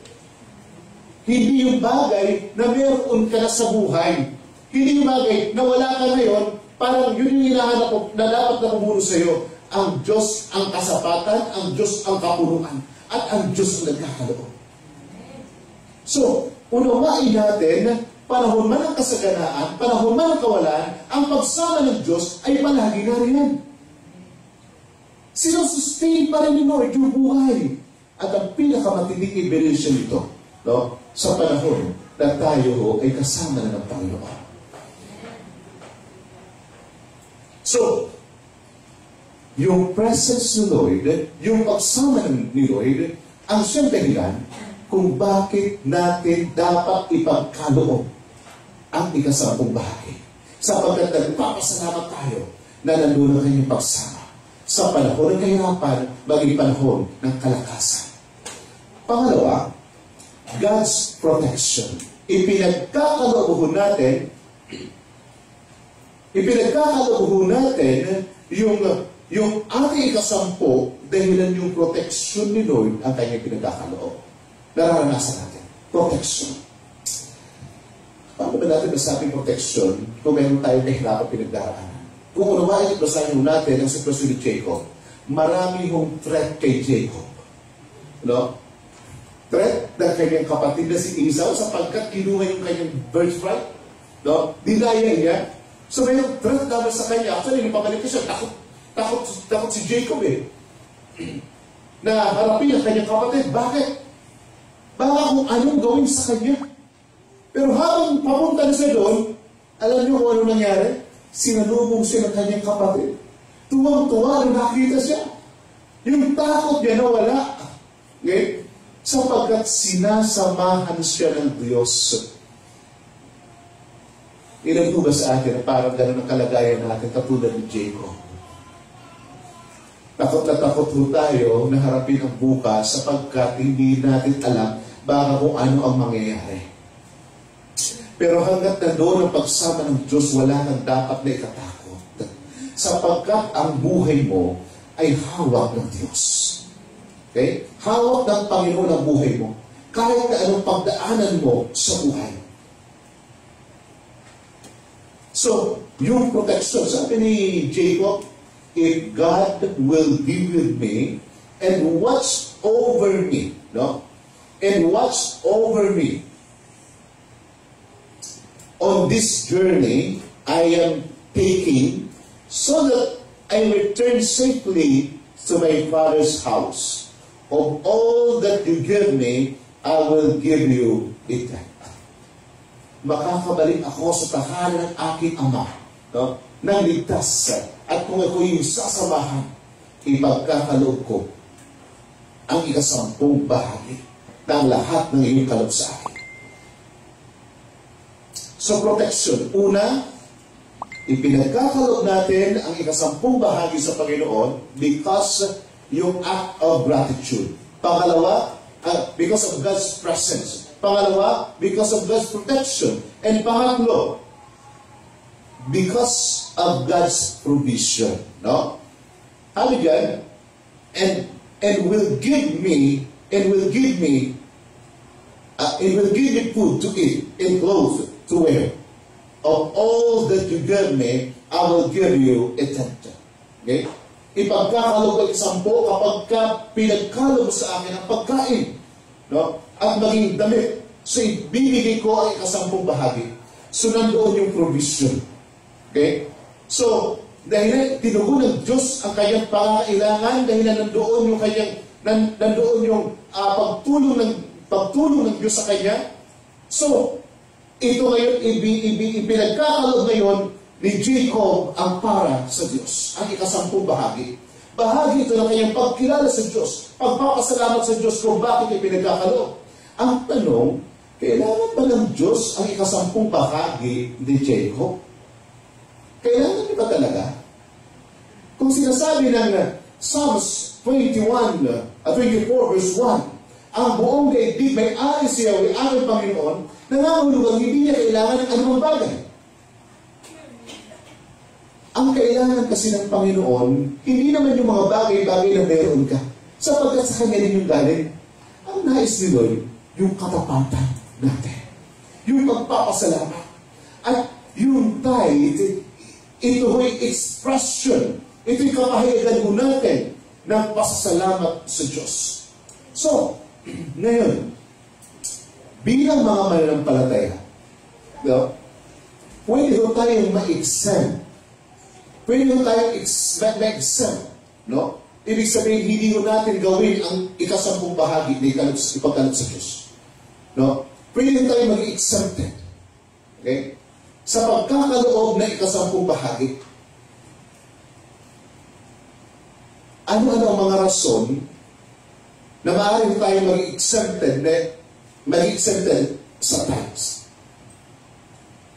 Hindi yung bagay na meron ka na sa buhay. Hindi yung bagay na wala ka ngayon, parang yun yung hinahanap ko na dapat na bumuno sa iyo. Ang Diyos ang kasapatan, ang Diyos ang kapunuan, at ang Diyos ang nagkakaloob. So, unawain natin, panahon man ang kasaganaan, panahon man ang kawalan, ang pagsama ng Diyos ay palagi na rin. Sinusustain pa rin ni Lord yung buhay. At ang pinakamatinding evidensya nito, no, sa panahon na tayo ay kasama na ng Panginoon. So, yung presence ni Lord, yung pagsama ni Lord, ang siyang dahilan kung bakit natin dapat ipagkaloob ang ikasampung bahagi. Sapagkat nagpapasalamat tayo na nandun ang kanyang pagsama sa panahon ng kahirapan, maging panahon ng kalakasan. Pangalawa, God's protection. Ipinagkakaloob natin yung ating ikasampo dahilan yung protection ni Lord ang kanyang pinagkakaloob. Nararanasan natin. Protection. Paano ba natin masabing protection kung meron tayong nahirapan pinagdaraanan? Kung unawain at basahin natin ang sitwasyon ni Jacob, marami hong threat kay Jacob. No? Threat ng kanyang kapatid na si Esau sapagkat kinuha yung kanyang birthright. No? Dinaya niya. So may threat naman sa kanya. Actually, nung pabalik ko siya, takot si Jacob na harapin ang kanyang kapatid. Bakit? Baka kung anong gawin sa kanya. Pero habang papunta na siya doon, alam niyo kung ano nangyari? Sinalubong siya ng kanyang kapatid. Tuwang-tuwa nung nakita siya. Yung takot niya nawala. Okay? Sapagkat sinasamahan siya ng Diyos. Ilan po ba sa atin na parang gano'n ang kalagayan natin katulad ni Jacob? Takot na takot po tayo na harapin ang bukas sapagkat hindi natin alam baka kung ano ang mangyayari. Pero hanggat nandoon ang pagsama ng Diyos, wala nang dapat na ikatakot. Sapagkat ang buhay mo ay hawak ng Diyos. Okay? Hawak ng Panginoon ang buhay mo. kahit na anong pagdaanan mo sa buhay. So, yung protection, sabi ni Jacob, if God will be with me and watch over me, no? And watch over me on this journey I am taking, so that I return safely to my father's house. Of all that you give me, I will give you eternal. Makakabalik ako sa tahanan ng aking ama, no? Nang ligtas, at kung ako yung sasamahan, ipagkakaloob ko ang 10 bahagi ng lahat ng iyong kaloob sa akin. So, protection. Una, ipinagkakaloob natin ang 10 bahagi sa Panginoon because yung act of gratitude. Pangalawa, because of God's presence. Pangalawa, because of God's protection. And pangatlo, because of God's provision. No? Sabi dyan, and will give me food to eat and clothes to wear. Of all that you give me, I will give you eternal. Okay? Ipagkakaloob ang 10 kapag ka pinagkaloob sa akin ang pagkain, no? At maging damit. So, ibibigay ko ang 10 bahagi. So, nandoon yung provision. Okay? So, dahil tinugon ng Diyos ang kanyang pangangailangan, dahil nandoon yung kanyang, nandoon yung pagtulong ng Diyos sa kanya. So, ito ngayon, ipinagkakaloob ngayon ni Jacob ang para sa Diyos, ang 10 bahagi. Bahagi ito ng kanyang pagkilala sa Diyos, pagpapasalamat sa Diyos kung bakit ipinagkakaloob. Ang tanong, kailangan ba ng Diyos ang 10 bahagi ni Jacob? Kailangan niyo ba talaga? Kung sinasabi ng Psalms 24 verse 1, ang buong daigdig may ari siya o aking Panginoon, nangangulugang hindi niya kailangan ng anumang bagay. Ang kailangan kasi ng Panginoon, hindi naman yung mga bagay-bagay na meron ka, sapagkat sa Kanya rin yung galing. Ang nais ni Lord, yung katapatan natin, yung pagpapasalamat, at yung tithe, ito ay expression, ito'y kapahayagan mo natin ng pasasalamat sa Diyos. So, ngayon, bilang mga mananampalataya, no, pwede ko tayong ma-exempt. Pwede ko tayong ma-exempt. No? Ibig sabihin, hindi ko natin gawin ang 10 bahagi na ipagkaloob sa Diyos. No? Pwede ko tayong mag-exempted. Okay? Sa pagkakaloob na 10 bahagi, ano-ano ang mga rason na maaaring tayo mag-exempted sa tithes?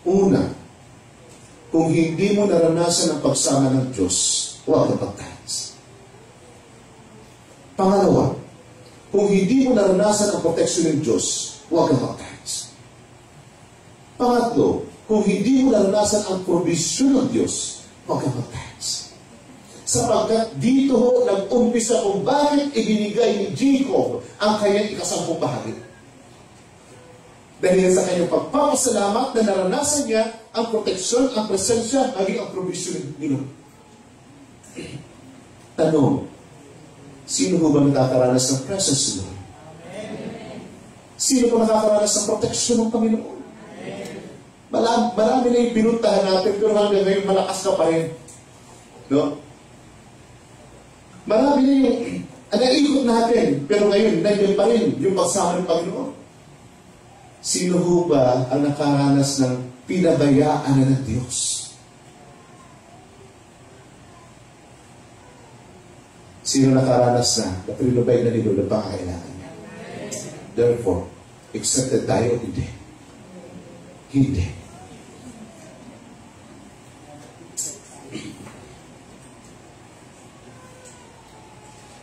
Una, kung hindi mo naranasan ang pagsama ng Diyos, huwag na pag-tithes. Pangalawa, kung hindi mo naranasan ang protection ng Diyos, huwag na pag-tithes. Pangatlo, kung hindi mo naranasan ang provision ng Diyos, huwag na pag-tithes. Sapagkat dito ho nag-umpisa kung bakit ibinigay ni Jacob ang kanyang 10 bahagi. Dahil sa kanyang pagpapasalamat na naranasan niya ang proteksyon, ang presensya, maging ang provision ng Panginoon. Tanong, sino ho ba nakakaranas ng presence ng Lord? Sino ba nakakaranas ng proteksyon ng Panginoon? Marami na yung pinuntahan natin, pero hanggang ngayon malakas ka pa rin. No? Marami na yung naikot natin, pero ngayon nandiyan pa rin yung pagsama ng Panginoon. Sino ho ba ang nakaranas ng pinabayaan na ng Diyos? Sino nakaranas na pinabay na nilo ng pangangailangan niya? Therefore, accepted tayo o hindi? Hindi.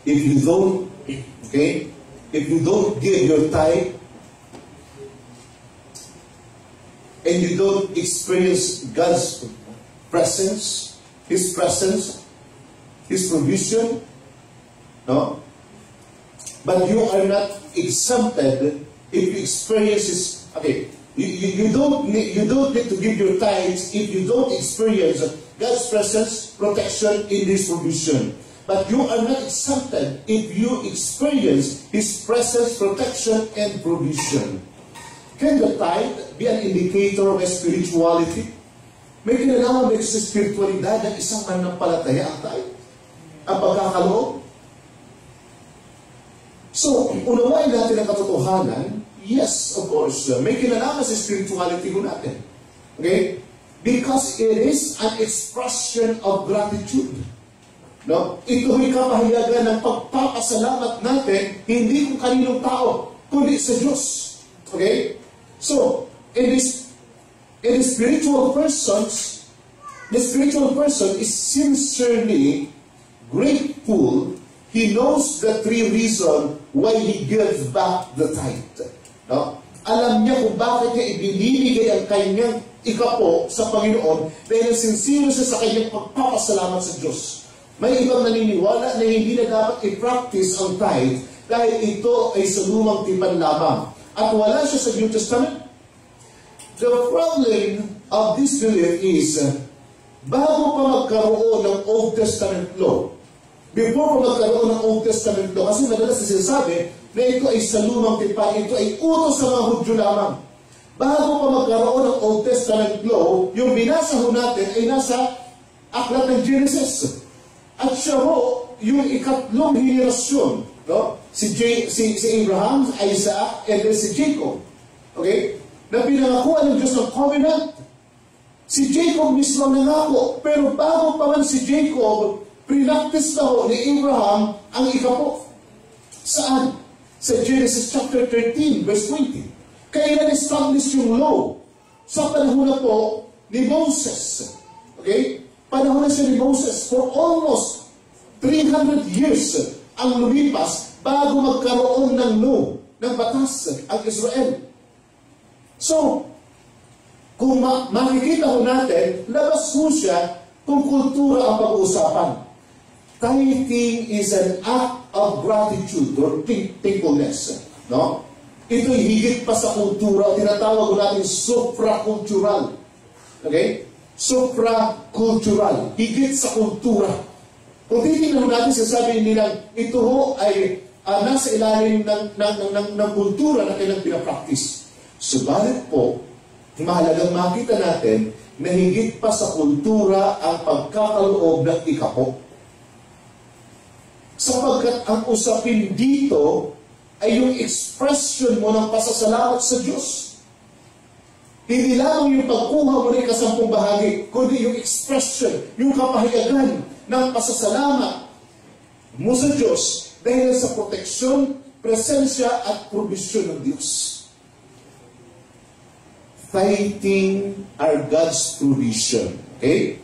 If you don't, okay, if you don't give your tithe, and you don't experience God's presence, His provision, no? But you are not exempted if you experience this, okay, you don't need to give your tithes if you don't experience God's presence, protection in His provision. But you are not exempted if you experience His presence, protection, and provision. Can the tithe be an indicator of spirituality? May kinalaman ba ito sa spiritualidad ng isang mananampalataya ang tithe? Ang pagkakaloob? So, unawain natin ang katotohanan. Yes, of course, may kinalaman sa spirituality ko natin. Okay? Because it is an expression of gratitude. No? Ito'y kapahayagan ng pagpapasalamat natin, hindi kung kaninong tao, kundi sa Diyos. Okay? So, the spiritual person is sincerely grateful. He knows the three reasons why he gives back the tithe. No? Alam niya kung bakit niya ibinibigay ang kanyang ikapo sa Panginoon dahil sincere siya sa kanyang pagpapasalamat sa Diyos. May ibang naniniwala na hindi na dapat i-practice ang tithe dahil ito ay sa lumang tipan lamang at wala siya sa New Testament. The problem of this belief is bago pa magkaroon ng Old Testament law, before pa magkaroon ng Old Testament law, kasi madalas na sinasabi na ito ay sa lumang tipan, ito ay utos sa mga Hudyo lamang. Bago pa magkaroon ng Old Testament law, yung binasa ho natin ay nasa aklat ng Genesis. At siya ho, yung ikatlong henerasyon, no? Si Abraham, Isaac, and then si Jacob. Okay? Na pinangakuan ng Diyos ng covenant. Si Jacob mismo nangako, pero bago pa man si Jacob, prinactice na ho ni Abraham ang ikapo. Saan? Sa Genesis chapter 13, verse 20. Kaya na-establish yung law sa panahon na po ni Moses. Okay? Panahon na siya ni Moses. For almost 300 years ang lumipas bago magkaroon ng law, ng batas ang Israel. So, kung makikita ho natin, labas ho siya kung kultura ang pag-uusapan. Tithing is an act of gratitude or thankfulness. No? Ito'y higit pa sa kultura. Tinatawag natin supra-cultural. Okay? Supra-cultural. Higit sa kultura. Kung titignan natin, sasabihin nilang, ito ho ay nasa ilalim ng kultura na kailang pinapractice. Subalit po, mahalagang makita natin na higit pa sa kultura ang pagkakaloob ng ikapo. Sapagkat ang usapin dito ay yung expression mo ng pasasalamat sa Diyos. Hindi lamang yung pagkuha mo ng ikasampung bahagi, kundi yung expression, yung kapahayagan ng pasasalamat mo sa Diyos dahil sa proteksyon, presensya at provision ng Diyos. Tithing are God's provision. Okay?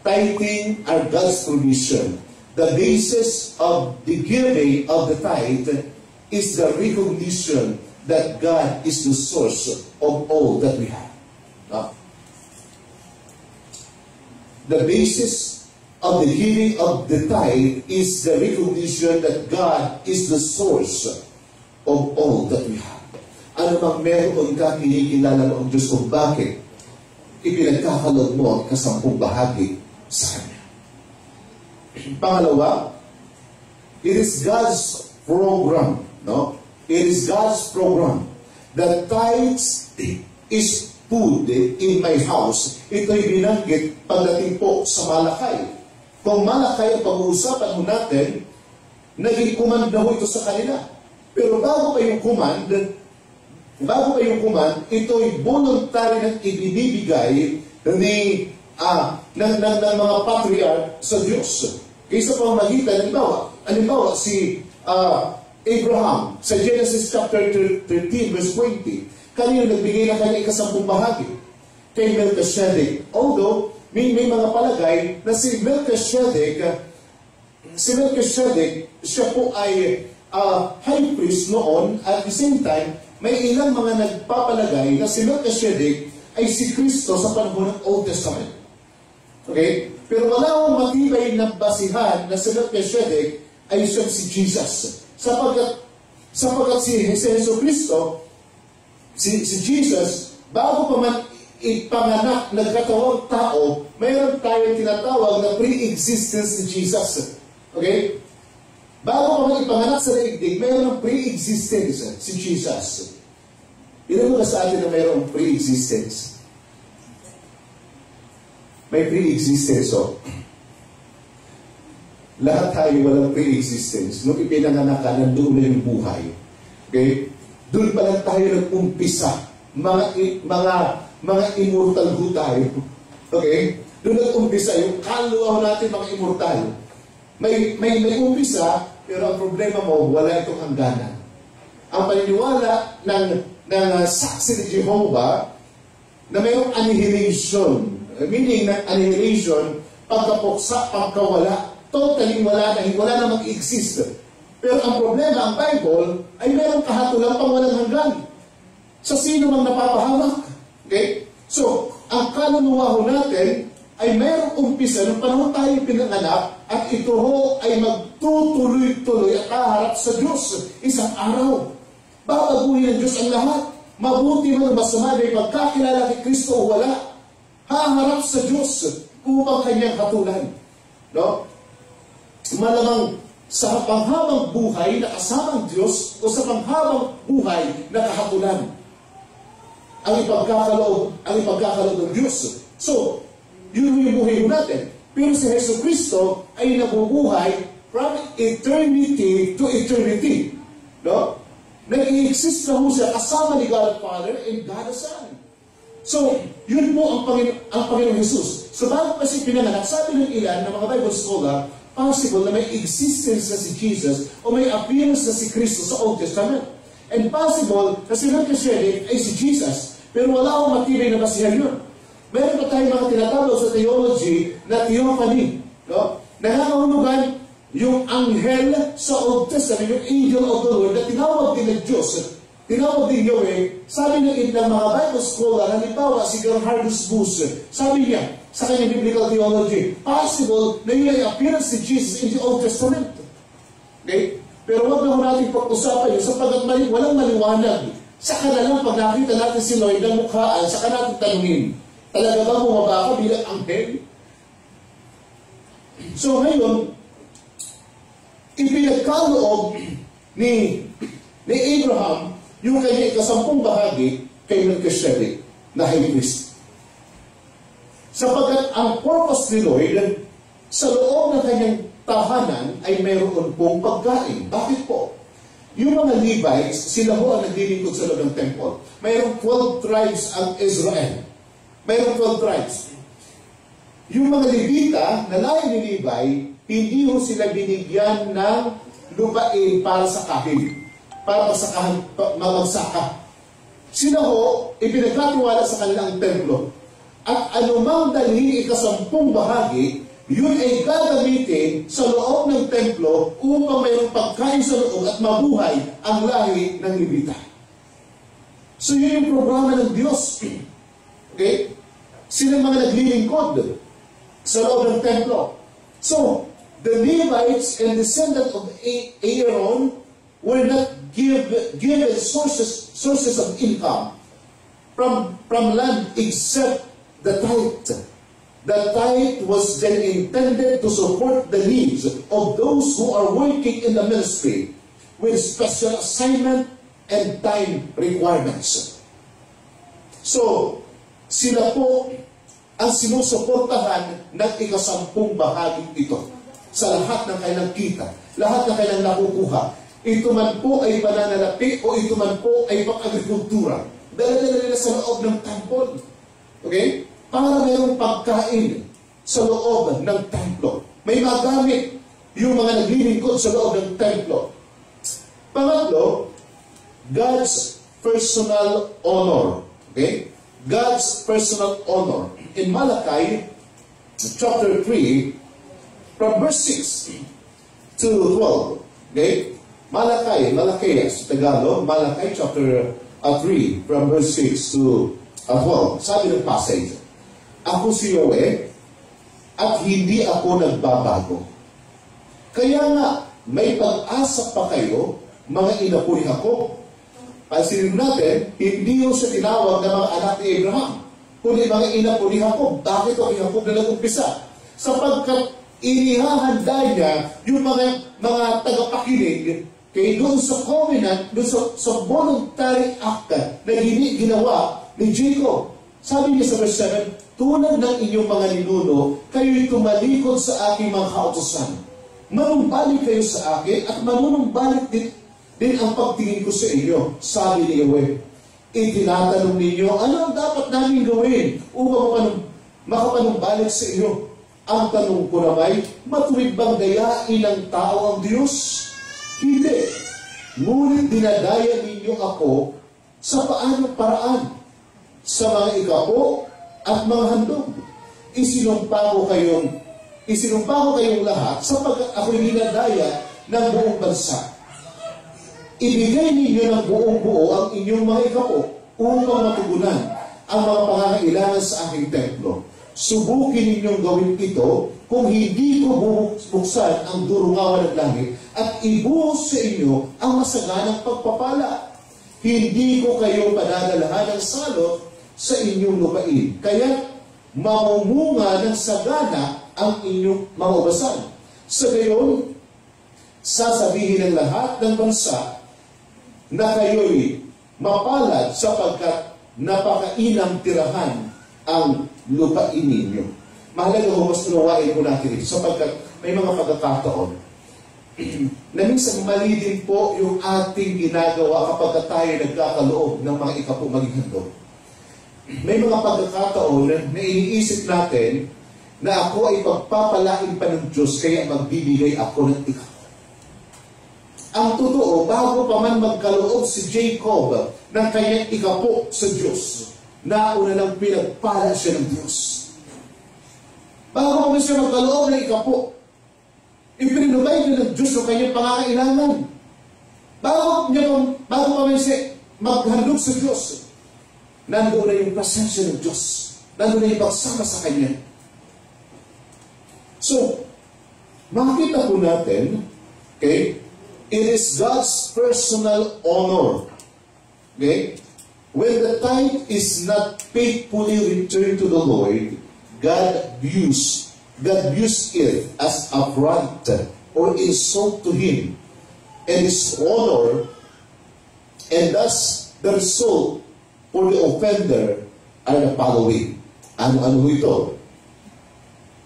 Tithing are God's provision. The basis of the giving of the tithe is the recognition that God is the source of all that we have. The basis of the giving of the tithe is the recognition that God is the source of all that we have. Ano bang meron ka kinikilala ng Diyos kung bakit ipinagkakaloob mo ang kasampung bahagi sa Kanya? Pangalawa, it is God's program. No? It is God's program. The tithes is food in my house. Ito'y binanggit pagdating po sa Malakay. Kung Malakay ang pag-uusapan mo natin, naging command na ho ito sa kanila. Pero bago pa yung command, ito'y voluntary na ibinibigay ng mga patriarch sa Diyos. Kaysa pamamagitan, halimbawa si Abraham sa Genesis chapter 13 verse 20, kanino nagbigay na kanya ikasampung bahagi? Kay Melchizedek. Although may mga palagay na si Melchizedek, siya po ay high priest noon. At the same time, may ilang mga nagpapalagay na si Melchizedek ay si Kristo sa panahon ng Old Testament. Okay? Pero wala akong matibay na basihan na si Melchizedek ay siyang si Jesus. Sapagkat si Jesu Kristo si Jesus, bago pa man ipanganak, nagkatawang tao, mayroon tayong tinatawag na pre-existence ni Jesus. Okay? Bago pa man ipanganak sa daigdig, mayroon pre-existence si Jesus. Ilan mo na sa atin na mayroong pre-existence? May pre-existence, oh. Lahat tayo walang pre-existence. Nung ipinanganak ka, nandoon na yung buhay. Okay? Doon pa lang tayo nag-umpisa. Mga immortal ho tayo. Okay? Doon nag-umpisa. Yung kaluluwa natin mga immortal. May umpisa, pero ang problema mo, wala itong hangganan. Ang paniniwala ng saksi ni Jehovah na mayroong annihilation. Meaning ng annihilation, pagkapuksa, pagkawala, totally wala na mag-exist. Pero ang problema, ang Bible, ay mayroong kahatulan pang walang hanggan. Sa sino mang napapahamak. Okay? So, ang kaluluwa ho natin ay mayroong umpisa nung panahon tayo pinanganak at ito ho ay magtutuloy-tuloy at haharap sa Diyos isang araw. Babaguhin ng Diyos ang lahat. Mabuti man o masama na pagkakilala kay Kristo o wala. Haharap sa Diyos upang kanyang hatulan. No? Malamang sa panghabang buhay na kasamang Diyos o sa panghabang buhay na kahatulan ang ipagkakaloob ng Diyos. So, yun yung buhay natin. Pero si Hesus Kristo ay nabubuhay from eternity to eternity. No? Nag-i-exist na ho siya kasama ni God the Father and God the Son. So, yun po ang Panginoong Jesus. So, bago kasi pinanganak, sabi ng ilan ng mga Bible scholar, possible na may existence na si Jesus o may appearance na si Kristo sa Old Testament. And possible na si Melchizedek ay si Jesus. Pero wala akong matibay na basihan yun. Meron pa tayong mga tinatawag sa theology na theophany. No? Nangangahulugan yung anghel sa Old Testament, yung angel of the Lord na tinawag din ng Diyos. Tinawag din Yahweh. Sabi ng mga Bible scholar, halimbawa si Gerhardus Buss, sabi niya, sa kanyang biblical theology, possible na yun ay appearance si Jesus in the Old Testament. Okay? Pero wag na natin pag-usapan yun sapagkat walang maliwanag. Saka na lang pag nakita natin si Lloyd ng mukhaan, saka natin tanungin, talaga ba bumaba ka bilang anghel? So ngayon, ipinagkaloob ni Abraham yung kanyang ikasampung bahagi kay Melchizedek na high priest. Sapagkat ang purpose ni Lord sa loob ng kanyang tahanan ay mayroon pong pagkain. Bakit po? Yung mga Levites, sila ho ang naglilingkod sa loob ng temple. Mayroong 12 tribes ang Israel. Mayroong 12 tribes. Yung mga Levita, na lahi ni Levi, hindi ho sila binigyan ng lupain para sa kahig. Para magsaka. Sila ho, ipinagkatiwala sa kanilang templo. At anumang dalhin ikasampung bahagi, yun ay gagamitin sa loob ng templo upang mayroong pagkain sa loob at mabuhay ang lahi ng Levita. So yun yung programa ng Diyos. Okay? Sila mga naglilingkod sa loob ng templo. So, the Levites and descendants of Aaron were not given sources of income from land except the tithe. The tithe was then intended to support the needs of those who are working in the ministry with special assignment and time requirements. So, sila po ang sinusuportahan ng ikasampung bahaging ito sa lahat ng kailang kita, lahat ng kailang nakukuha. Ito man po ay pananalapi o ito man po ay pang-agrikultura. Dala-dala nila sa loob ng temple. Okay? Para mayroong pagkain sa loob ng templo. May magamit yung mga naglilingkod sa loob ng templo. Pangatlo, God's personal honor. Okay? God's personal honor. In Malachi, chapter 3, from verse 6 to 12. Okay? Malachi, sa Tagalog, Malachi chapter 3, from verse 6 to 12. Sabi ng passage, ako si Yahweh, at hindi ako nagbabago. Kaya nga, may pag-asa pa kayo, mga inapulihan ko. Pansinin natin, hindi yung siya tinawag na mga anak ni Abraham, kundi mga ina po ni Jacob. Bakit o ni Jacob na nag-umpisa? Sapagkat inihahanda niya yung mga tagapakinig kay doon sa covenant, doon sa voluntary act na ginawa ni Jacob. Sabi niya sa verse 7, tulad ng inyong mga ninuno, kayo'y tumalikod sa aking mga kautusan. Manumbalik kayo sa akin at manunumbalik din ang pagtingin ko sa inyo, sabi ni Yahweh. Itinatanong ninyo, ano ang dapat namin gawin upang makapanumbalik sa inyo? Ang tanong ko naman, matuwid bang dayain ng tao ang Diyos? Hindi. Ngunit dinadaya ninyo ako sa paanong paraan, sa mga ikapo at mga handog. Isinumpa ko kayong lahat sapagkat ako'y dinadaya ng buong bansa. Ibigay ninyo ng buong buo ang inyong mga ikapo upang matugunan ang mga pangangailangan sa aking templo. Subukin ninyong gawin ito kung hindi ko bubuksan ang durungawan ng langit at ibuhos sa inyo ang masaganang pagpapala. Hindi ko kayo padadalahan ng salot sa inyong lupain. Kaya mamumunga ng sagana ang inyong mga ubasan. Sa gayon, sasabihin ng lahat ng bansa na kayo'y mapalad sapagkat napakainang tirahan ang lupain ninyo. Mahalaga ko mas tunawain ko natin ito sapagkat may mga pagkakataon na minsan mali din po yung ating ginagawa kapag tayo nagkakaloob ng mga ikapo maging handog. May mga pagkakataon na iniisip natin na ako ay pagpapalain pa ng Diyos kaya magbibigay ako ng ikapo. Ang totoo, bago pa man magkaloob si Jacob ng kanyang ikapo sa Diyos, nauna lang pinagpala siya ng Diyos. Bago pa man siya magkaloob ng ikapo, ipinubay niya ng Diyos ang kanyang pangangailangan. Bago pa man siya maghandog sa Diyos, nandoon na yung presensya ng Diyos. Nandoon na yung pagsama sa Kanya. So, makita po natin, okay, it is God's personal honor. Okay? When the tithe is not faithfully returned to the Lord, God views it as affront or insult to Him and His honor, and thus the result for the offender are the following. Ano ito?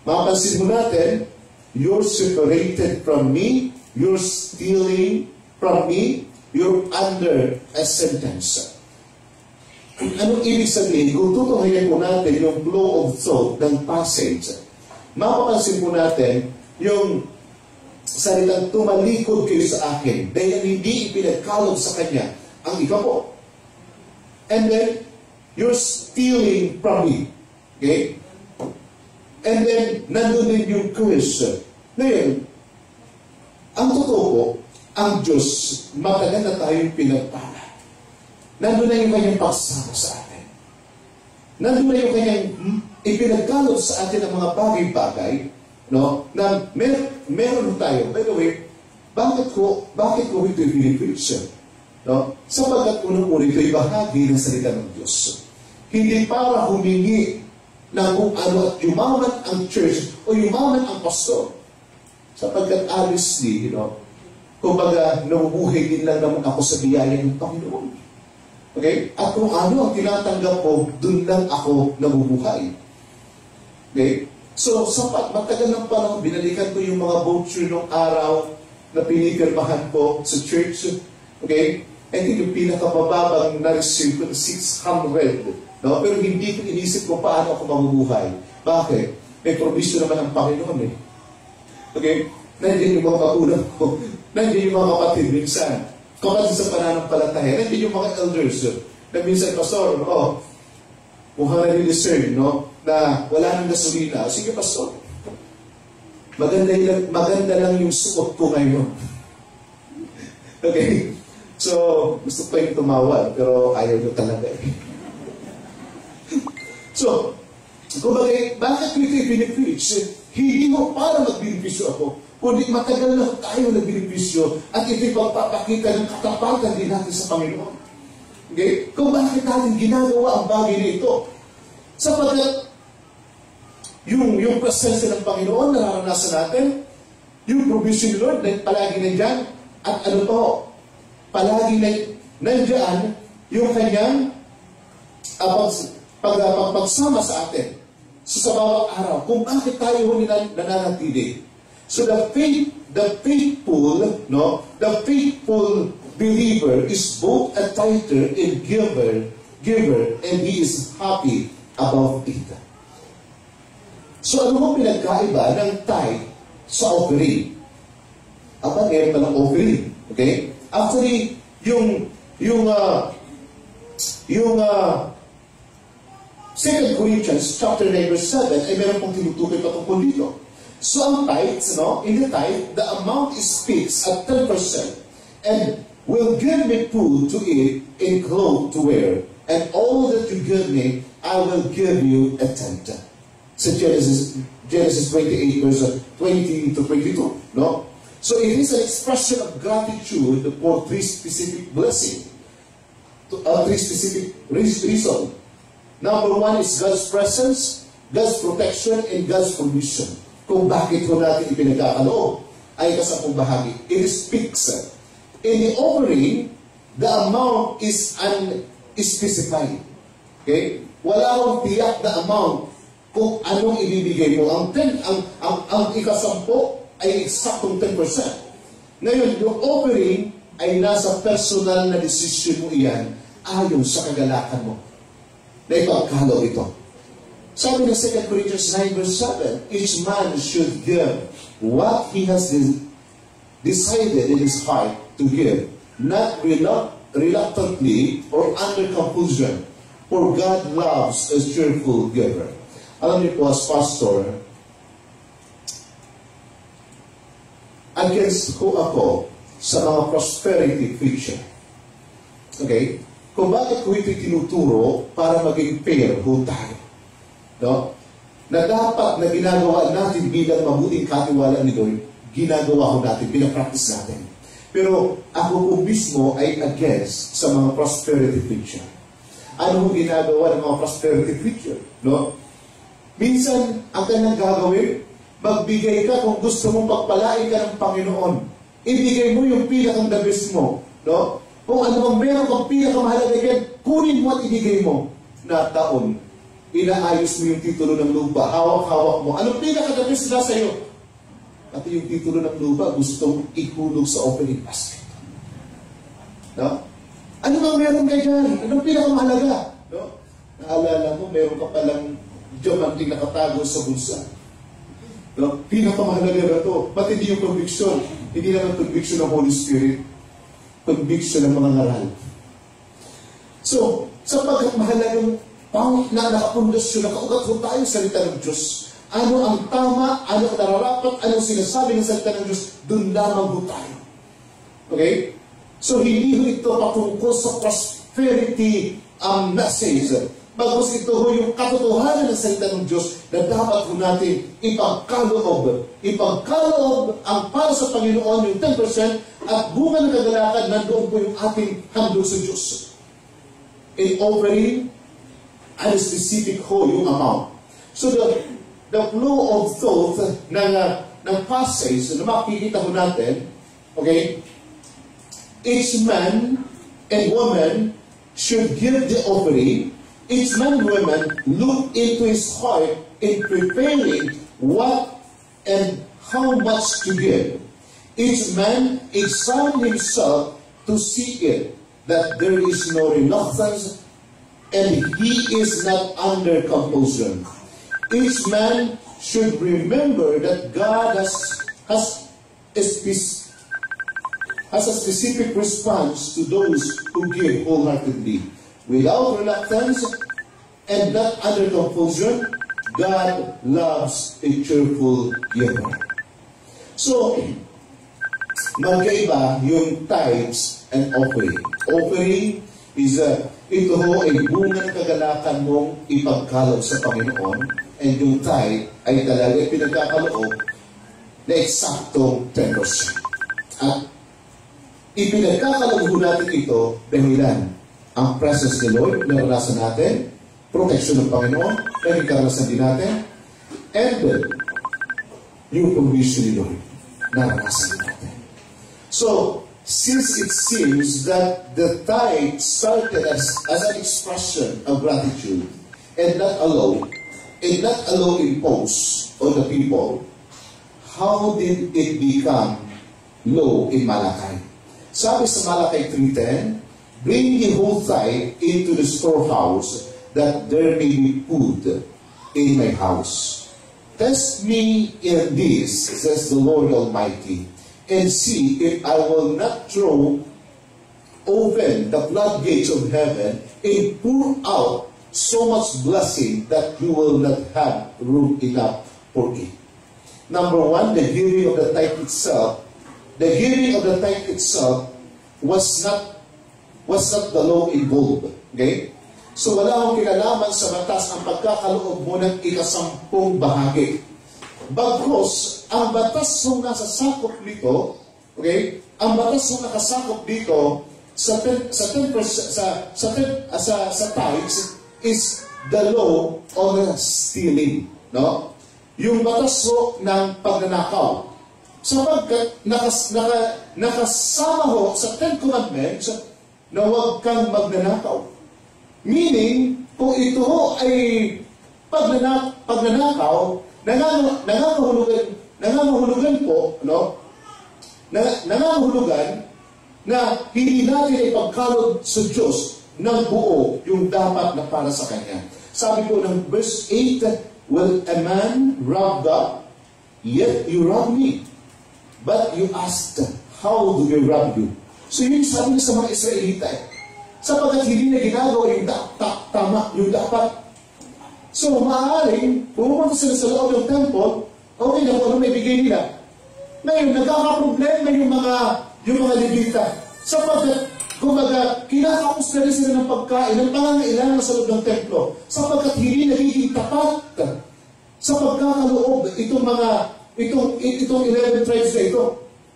Mapansin mo natin, you're separated from me, you're stealing from me, you're under a sentence. Anong ibig sabihin? Kung tutuhayan po natin yung flow of thought ng passage, mapapansin po natin yung salitang tumalikod kayo sa akin dahil hindi ipinagkalog sa Kanya ang ikapo. And then, you're stealing from me. Okay? And then, nandun din yung curse. Ngayon, ang totoo po, ang Diyos, matagal na tayong pinagpala. Nandun na yung kanyang pagsama sa atin. Nandun na yung kanyang ipinagkalot sa atin ang mga bagay-bagay, no? Na meron tayo. By the way, bakit ko ito i-preach? No? Sapagkat unang-una ito'y bahagi ng salita ng Diyos. Hindi para humingi ng kung ano at yumaman ang church o yumaman ang pastor. Sapagkat honestly, kumbaga, nabubuhay din lang naman ako sa biyaya ng Panginoon. Okay? At kung ano ang tinatanggap ko, dun lang ako nabubuhay. Okay? So, sapat, matagal ng panahon, binalikan ko yung mga voucher nung araw na pinipirmahan ko sa church. Okay? I think yung pinakabababang na-receive ko na 600. No? Pero hindi ko inisip ko paano ako mabubuhay. Bakit? May provision naman ang Panginoon eh. Okay? Nandiyan yung mga magulang ko. Nandiyan yung mga kapatid minsan. Kapatid sa pananampalataya. Nandiyan yung mga elders. Na minsan, pastor, mukhang nare-discern, na wala nang gasolina. Sige, pastor. Maganda lang yung suot ko ngayon. Okay? So, gusto ko yung tumawad, pero ayaw nyo talaga eh. So, kumbaga, bakit ko ito i-benefice? Hindi mo para mag-beneficio ako, kundi matagal na tayo nag-beneficio at ito'y pagpapakita ng katapatan din natin sa Panginoon. Okay? Kung bakit natin ginagawa ang bagay na ito. Sapagkat yung presensya ng Panginoon nararanasan natin, yung provision ni Lord na palagi nandyan, at ano to, palagi nandyan yung kanyang pagsama sa atin. So sa bawat araw, kung bakit tayo nananatili. So the faithful believer is both a tither and giver, and he is happy about it. So ano mo pinagkaiba ng tithe sa offering? Meron palang offering. Okay? Actually, yung 2 Corinthians chapter 9 verse 7 ay meron pong tinutukoy patungkol dito. So ang tithes, in the tithe, the amount is fixed at 10% and will give me food to eat and clothes to wear, and all that you give me, I will give you a tenth. So Genesis 28 verse 20 to 22, no? So it is an expression of gratitude for three specific blessings, three specific reasons. Number one is God's presence, God's protection, and God's provision. Kung bakit ko natin ipinagkakaloob ay kasapong bahagi. It is fixed. In the offering, the amount is unspecified. Okay? Wala akong tiyak na amount kung anong ibibigay mo. Ang ikasampo ay eksaktong 10%. Ngayon, yung offering ay nasa personal na decision mo iyan ayon sa kagalakan mo. Na ipagkalo ito. Sabi ng 2 Corinthians 9 verse 7, each man should give what he has decided in his heart to give, not reluctantly or under compulsion, for God loves a cheerful giver. Alam niyo po, as pastor, against ko ako sa mga prosperity preacher. Okay? Kung bakit ko ito tinuturo para maging fair ho tayo. No? Na dapat na ginagawa natin bilang mabuting katiwala ni Lord, ginagawa ko natin, pinapractice natin. Pero ako po mismo ay against sa mga prosperity preacher. Ano ho ginagawa ng mga prosperity preacher? No? Minsan, ang kanyang gagawin, magbigay ka kung gusto mong pagpalain ka ng Panginoon. Ibigay mo yung pinakang the best mo. No? Kung ano bang meron kang pinakamahalaga yan, kunin mo at ibigay mo na taon. Inaayos mo yung titulo ng lupa, hawak-hawak mo. Anong pinaka-the-best na sa'yo? At yung titulo ng lupa, gustong ihulog sa offering basket. No? Ano bang meron ka dyan? Anong pinakamahalaga? No? Naalala mo, meron ka palang diamanting nakatago sa bulsa. No? Pinakamahalaga na to. Ba't hindi yung conviction? Hindi naman conviction ng Holy Spirit. Conviction ng mga ngaral. So, sapagkat mahalagang na nakapundasyon, nakaugat ho tayo sa salita ng Diyos. Ano ang tama, ano ang nararapat, ano ang sinasabi ng salita ng Diyos, doon lamang ho tayo. Okay? So, hindi ho ito patungkol sa prosperity message. Bagos ito ho yung katotohanan ng salita ng Diyos na dapat ho natin ipagkaloob. Ipagkaloob ang para sa Panginoon yung 10% at bunga ng kagalakan, nandoon po yung ating handog sa Diyos. In offering, and specific ho yung amount. So the flow of thought ng passage na makikita ho natin, okay, each man and woman should give the offering. Each man and woman look into his heart in preparing what and how much to give. Each man examine himself to see it, that there is no reluctance and he is not under compulsion. Each man should remember that God has a specific response to those who give wholeheartedly. Without reluctance and not under compulsion, God loves a cheerful giver. So, magkaiba yung tithes and offering. Offering is ito ho ay bunga ng kagalakan mong ipagkaloob sa Panginoon, and yung tithe ay talaga pinagkakaloob na eksaktong 10%. At ipinagkakaloob natin ito dahilan ang presence ni Lord, naranasan natin, protection ng Panginoon, naging karanasan din natin, and yung provision ni Lord, naranasan din natin. So, since it seems that the tithe started as an expression of gratitude and not alone imposed on the people, how did it become law in Malachi? Sabi sa Malachi 3:10, bring the whole tithe into the storehouse, that there may be food in my house. Test me in this, says the Lord Almighty, and see if I will not throw open the floodgates of heaven and pour out so much blessing that you will not have room enough for it. Number one, the giving of the tithe itself. The giving of the tithe itself was not the law involved. Okay? So wala akong kinalaman sa batas ang pagkakaloob mo ng ika-10 bahagi. Bagkus, ang batas nung nasa sakop nito, okay? Ang batas nung nakasakop dito sa tithes is the law of stealing, no? Yung batas ho ng pagnanakaw. Sapagkat nakasama ho sa 10 Commandments na huwag kang magnanakaw. Meaning, kung ito ho ay pagnanakaw, nangangahulugan po, no? Nangangahulugan na hindi natin ipagkaloob sa Diyos ng buo yung dapat na para sa Kanya. Sabi po ng verse 8, will a man rob God? Yet you rob me. But you asked, how do we rob you? So yun sabi sa mga Israelita, sapagkat hindi na ginagawa yung tama, yung dapat. So maaaring, pumunta sila sa loob ng temple, okay na kung ano may bigay nila. Ngayon, nagkakaproblema yung mga Levita. Sapagkat, kumbaga, kinakaus na rin sila ng pagkain, ng pangangailangan sa loob ng templo. Sapagkat hindi nagiging tapat sa pagkakaloob itong 11 tribes na ito.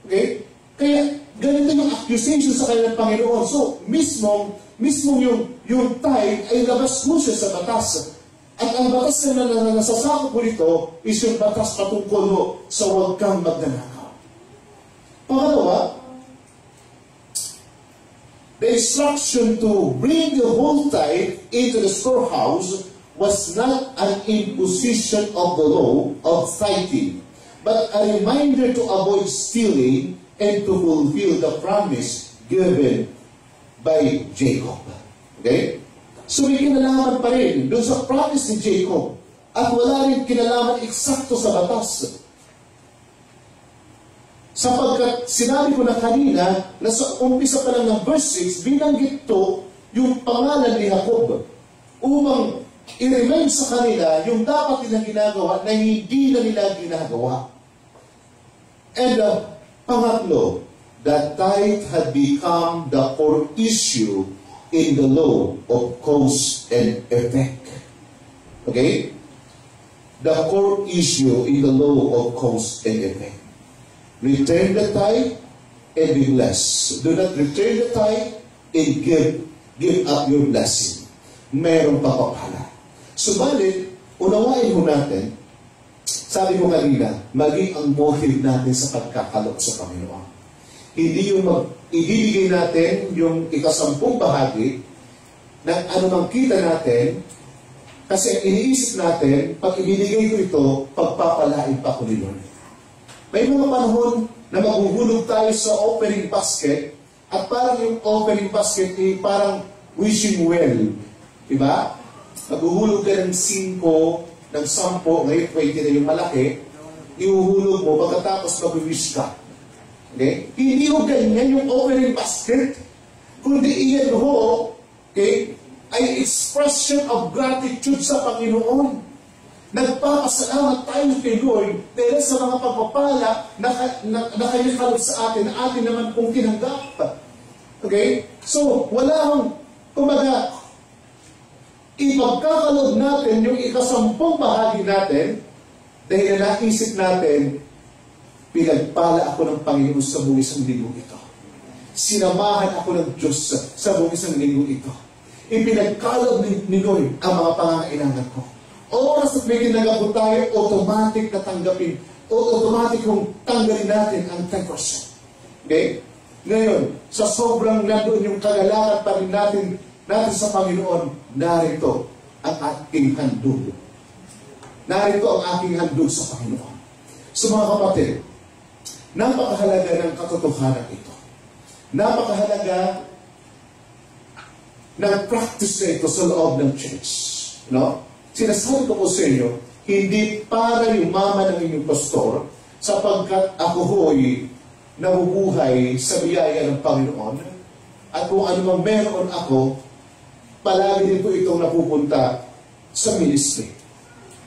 Okay? Kaya, ganito yung accusation sa kanilang Panginoon. So, mismong yung tithe ay labas mo siya sa batas. At ang batas na nasasakop mo nito is yung batas patungkol mo sa huwag kang magnanakaw. Pangalawa, the instruction to bring the whole tithe into the storehouse was not an imposition of the law of tithing, but a reminder to avoid stealing and to fulfill the promise given by Jacob. Okay? So may kinalaman pa rin doon sa promise ni Jacob at wala rin kinalaman eksakto sa batas. Sapagkat sinabi ko na kanina na sa umpisa pa lang ng verse 6, binanggit to yung pangalan ni Jacob upang i-remind sa kanila yung dapat nilang ginagawa na hindi na nila ginagawa. And pangatlo, the tithe had become the core issue in the law of cause and effect. Okay? The core issue in the law of cause and effect. Return the tithe and be blessed. Do not return the tithe and give up your blessing. Mayroong papapala. Subalit, unawain mo natin, sabi ko kanina, maging ang motive natin sa pagkakaloob sa Panginoon. Hindi yung ibibigay natin yung ika-10 bahagi ng anumang kita natin kasi iniisip natin, pag ibinigay ko ito, pagpapalain pa ko ni Lord. May mga panahon na maguhulog tayo sa offering basket at parang yung offering basket ay parang wishing well. Diba? Maguhulog ka ng 5, ng 10, ngayon 20 na yung malaki, ihuhulog mo, pagkatapos mag-wish ka. Okay? Hindi ho ganyan yung offering basket. Kundi iyan ho, okay, ay expression of gratitude sa Panginoon. Nagpapasalamat tayo kay Lord dahil sa mga pagpapala na kayo kalot sa atin, atin naman kung tinanggap. Okay? So, wala hong, kumaga, ipagkakaloob natin yung ika-10 bahagi natin dahil naisip natin, pinagpala ako ng Panginoon sa buong isang linggo ito. Sinamahan ako ng Diyos sa buong isang linggo ito. Ipinagkaloob ni Lord ang mga pangangailangan ko. Oras at may tinanggap ko tayo, automatic na tanggapin. Automatic kung tanggalin natin ang 10%. Okay? Ngayon, sa sobrang nandoon yung kagalakan pa rin natin sa Panginoon, narito ang ating handog. Narito ang aking handog sa Panginoon. So mga kapatid, napakahalaga ng katotohanan ito. Napakahalaga ng practice na ito sa loob ng church. No? Sinasabi ko po sa inyo, hindi para yumaman ng inyong pastor sapagkat ako ho'y nabubuhay sa biyaya ng Panginoon at kung ano mang meron ako, palagi din po itong napupunta sa ministry.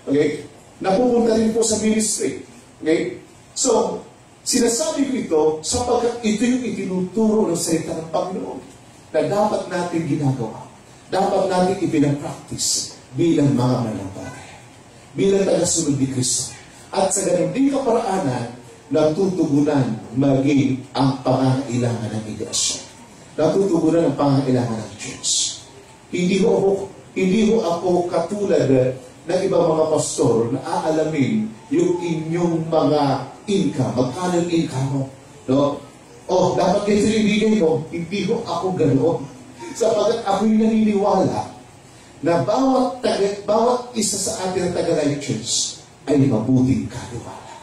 Okay? Napupunta rin po sa ministry. Okay? So, sinasabi ko ito sapagkat ito yung itinuturo ng salita ng Panginoon na dapat natin ginagawa. Dapat natin ipinapractice bilang mga mananampalataya. Bilang tagasunod ni Kristo. At sa ganun din kaparaanan, natutugunan maging ang pangangailangan ng iglesia. Natutugunan ang pangangailangan ng church. Hindi ho ako katulad ng ibang mga pastor na aalamin yung inyong mga income, magkano yung income mo. No? Oh, dapat kayo sinibigay mo. Hindi ho ako ganoon. Sapagkat ako'y naniniwala na bawat isa sa atin na taga-Life Church ay mabuting katiwala.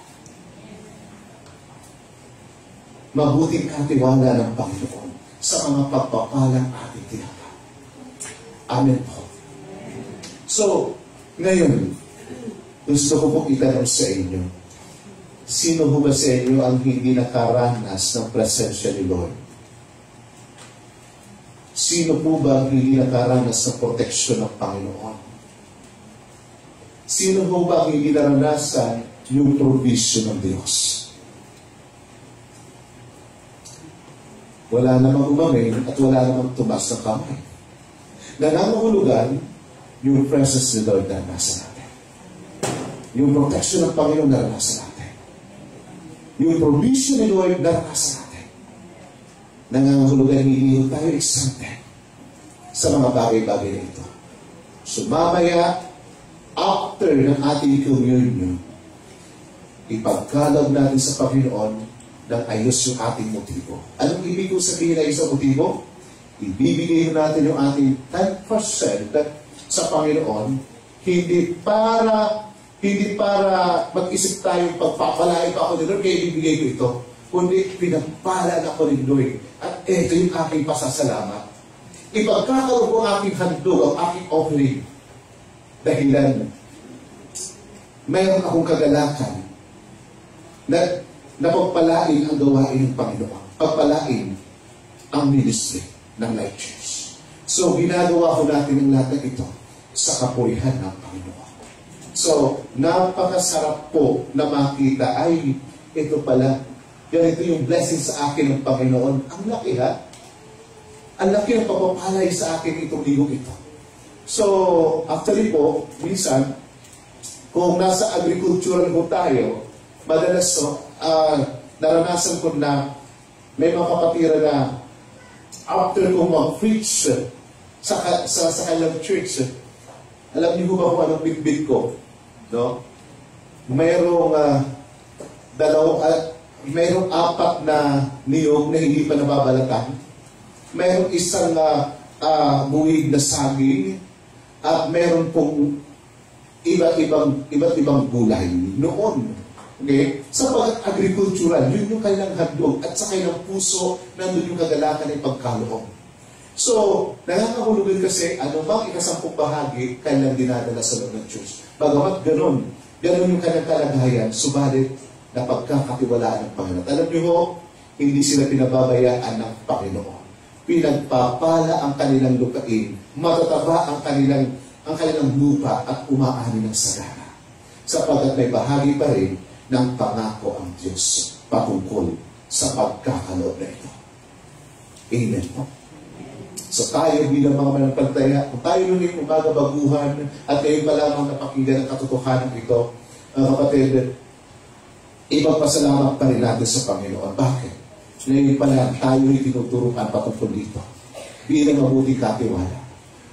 Mabuting katiwala ng Panginoon sa mga pagpapalang ating tinatawag. Amen po. So, ngayon, gusto ko pong itanong sa inyo, sino ho ba sa inyo ang hindi nakaranas ng presensya ni Lord? Sino po ba ang hindi nakaranas ng proteksyon ng Panginoon? Sino ho ba ang hindi naranasan yung provision ng Diyos? Wala namang umamin at wala namang tumas ng kamay. Nangangahulugan yung presence ni Lord na nasa natin. Yung protection ng Panginoon na nasa natin. Yung provision ni Lord na nasa natin. Nangangahulugan hindi tayo exempted sa mga bagay-bagay na ito. So mamaya, after ng ating communion, ipagkaloob natin sa Panginoon ng ayos yung ating motibo. Anong ibig ko sabihin na isang motibo? Ibibigay natin yung ating 10% sa Panginoon, hindi para mag-isip tayo pagpapalain pa ako ni Lord, kaya ibibigay ko ito. Kundi pinagpala na ko rin Lord. At ito yung aking pasasalamat. Ipagkakaroon ko ang aking handog, ang aking offering. Dahilan, mayroon akong kagalakan na pagpalain ang gawain ng Panginoon. Pagpalain ang ministry ng Life Church. So, ginagawa ko natin ang lahat ng ito sa kapurihan ng Panginoon. So, napakasarap po na makita, ay, ito pala, ganito yung blessing sa akin ng Panginoon. Ang laki ha? Ang laki ng pagpapalay sa akin itong lingong ito. So, actually po, minsan, kung nasa agricultural po tayo, madalas naranasan ko na may mga kapatira na after kong mag-preach sa kanilang church, alam niyo ba kung anong bitbit ko? No? Mayroong mayroong 4 na niyog na hindi pa nababalatan. Mayroong isang buwig na saging at mayroon pong iba't ibang gulay noon. Okay? Sapagkat agricultural, yun yung kailang handog at sa kailang puso, nandun yung kagalakan ng pagkaloob. So, nangangahulugan kasi, ano bang ikasampung bahagi, kailang dinadala sa loob ng church. Bagamat ganun yung kanyang kalagayan, subalit na pagkakatiwalaan ng Panginoon. Alam niyo ho, hindi sila pinababayaan ng Panginoon. Pinagpapala ang kanilang lupain, matataba ang kanilang lupa at umaani ng sagana. Sapagkat may bahagi pa rin ng pangako ang Diyos patungkol sa pagkakaloob na ito. Amen po. So tayo bilang mga mananampalataya, kung tayo nung umaga baguhan at kayo pa lamang napakinggan ang katotohanan ito, kapatid, ipagpasalamat pa rin natin sa Panginoon. Bakit? Ngayon pala tayo ay tinuturuan patungkol dito bilang mabuting katiwala.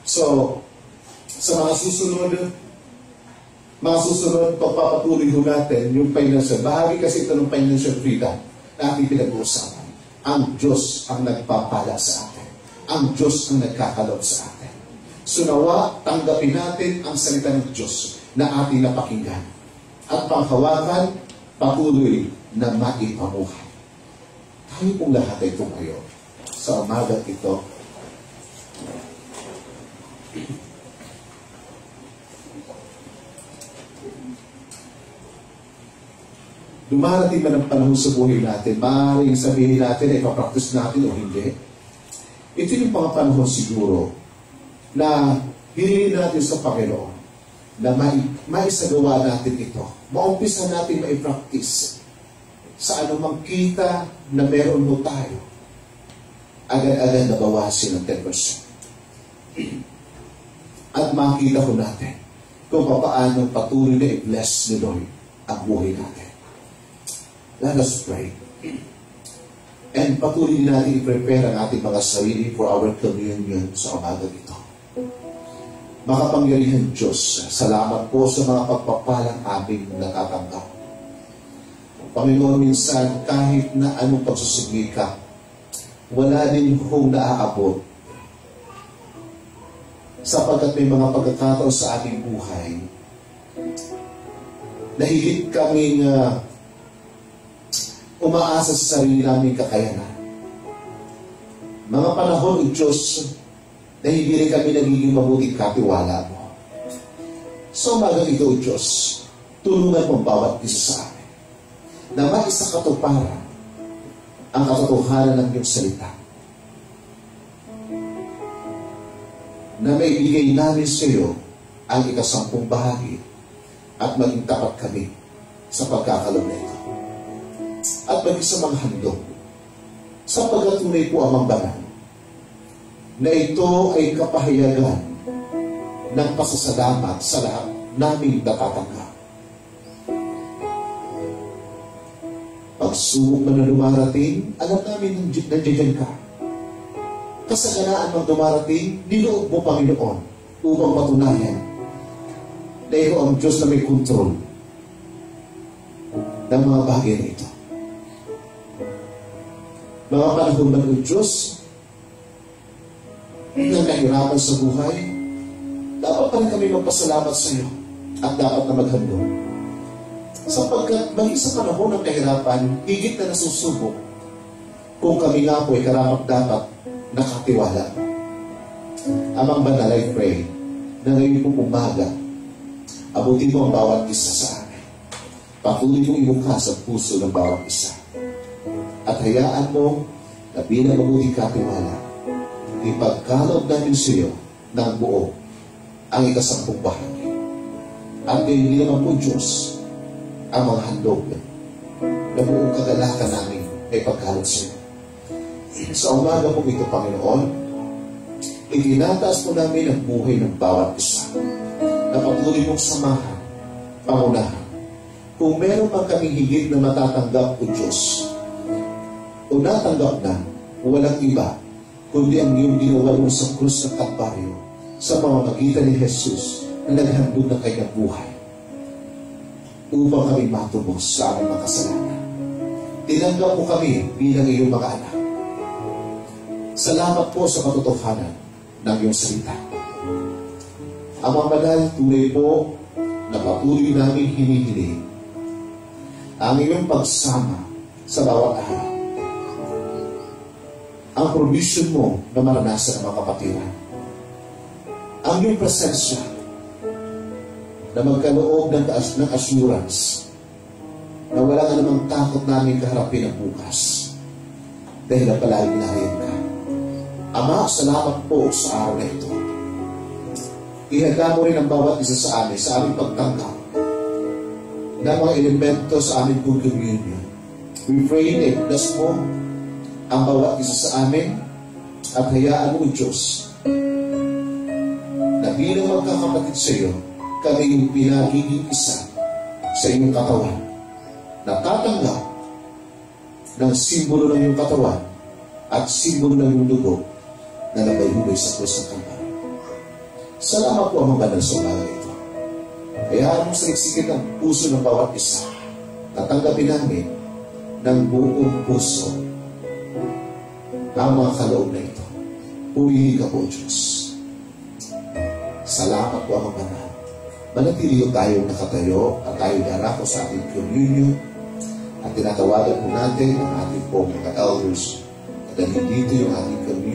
So, sa mga susunod, pagpapatuloy ho natin yung financial. Bahagi kasi ito ng financial freedom na ating pinag-uusapan. Ang Diyos ang nagpapala sa atin. Ang Diyos ang nagkakalob sa atin. So nawa, tanggapin natin ang salita ng Diyos na ating napakinggan. At panghawakan, patuloy na maipamuhay. Tayo pong lahat ay tumayo sa umaga ito. Dumarating man ang panahon sa buhay natin, maaaring sabihin natin, ipapractice natin o hindi. Ito yung mga panahon siguro na hilingin natin sa Panginoon na maisagawa natin ito. Maumpisa natin maipractice sa anumang kita na meron mo tayo. Agad-agad nabawasin ng 10%. At makita ko natin kung paano patuloy na i-bless ni Lord ang buhay natin. Let us pray. And patuloy natin i-prepare ang ating mga sarili for our communion sa umaga dito. Makapangyarihan Diyos, salamat po sa mga pagpapalang aming natatanggap. Panginoon, minsan kahit na anong pagsusumika, wala din hong naaabot. Sapagkat may mga pagkakataon sa ating buhay na higit kaming umaasa sa sarili naming kakayanan. Mga panahon, O Diyos, na hindi rin kami nagiging mabuting katiwala mo. So, umagang ito, O Diyos, tulungan mo bawat isa sa amin na maisakatuparan ang katotohanan ng iyong salita. Na maibigay namin sa iyo ang 10 bahagi at maging tapat kami sa pagkakalog na ito. At maging sa mga handog sa pagkatunay po amang banal na ito ay kapahayagan ng pasasalamat sa lahat naming natatanggap. Pagsubok man na dumarating, alam namin nandiyan ka. Kasaganaan mang dumarating, niloob mo, Panginoon, upang patunayan na ikaw ang Diyos na may kontrol ng mga bagay na ito. Mga panahon man ng Diyos na kahirapan sa buhay, dapat pa rin kami magpasalamat sa iyo at dapat na maghandog. Sapagkat maging sa panahon ng kahirapan, higit na nasusubok kung kami nga po ay karapat-dapat nakatiwala. Amang banal, I pray na ngayon pong umaga, abutin mo ang bawat isa sa amin. Patuloy mong ibukas ang puso ng bawat isa. At hayaan mo na bilang mabuting katiwala, ipagkaloob namin sa iyo ng buo ang 10 bahagi. At ngayon naman po, Diyos, ang mga handog na buong kagalakan namin ay pagkaloob sa iyo. Sa umaga po ito, Panginoon, itinataas po namin ang buhay ng bawat isa na patuloy mong samahan, pangunahan. Kung meron man kaming higit na matatanggap o Diyos, o natanggap na, walang iba, kundi ang iyong ginawa mo sa krus ng Kalbaryo sa pamamagitan ni Jesus na naghandog ng kanyang buhay upang kami matubos sa aming mga kasalanan. Tinanggap mo kami bilang iyong mga anak. Salamat po sa katotohanan ng iyong salita. Ang mga banal, tunay po na patuloy namin hinihiling ang iyong pagsama sa bawat araw. Ang provision mo na maranasan ng mga kapatiran. Ang iyong presensya na magkaloob ng assurance na wala ka namang takot namin kaharapin ang bukas dahil na palagi nahayag ka. Ama, salamat po sa araw na ito. Ihanda mo rin ang bawat isa sa amin sa aming pagtanggap ng mga elemento sa aming good communion. We pray na bless mo ang bawat isa sa amin at hayaan mo, Diyos, na bilang magkakapatid sa iyo, kami yung pinagiging isa sa iyong katawan. Natatanggap ng simbolo ng iyong katawan at simbolo ng iyong dugo na nabayhubay sa krus ng Kalbaryo. Salamat po ang mga sa umaga ito. Kaya mo sa iksikit ang puso ng bawat isa. Tatanggapin namin ng buong puso ang mga kaloob na ito. Purihin ka po, Diyos. Salamat po ang mga manatili tayo nakatayo at tayo darako sa ating communion at tinatawagan po natin ang ating pong mga elders at dito yung ating communion.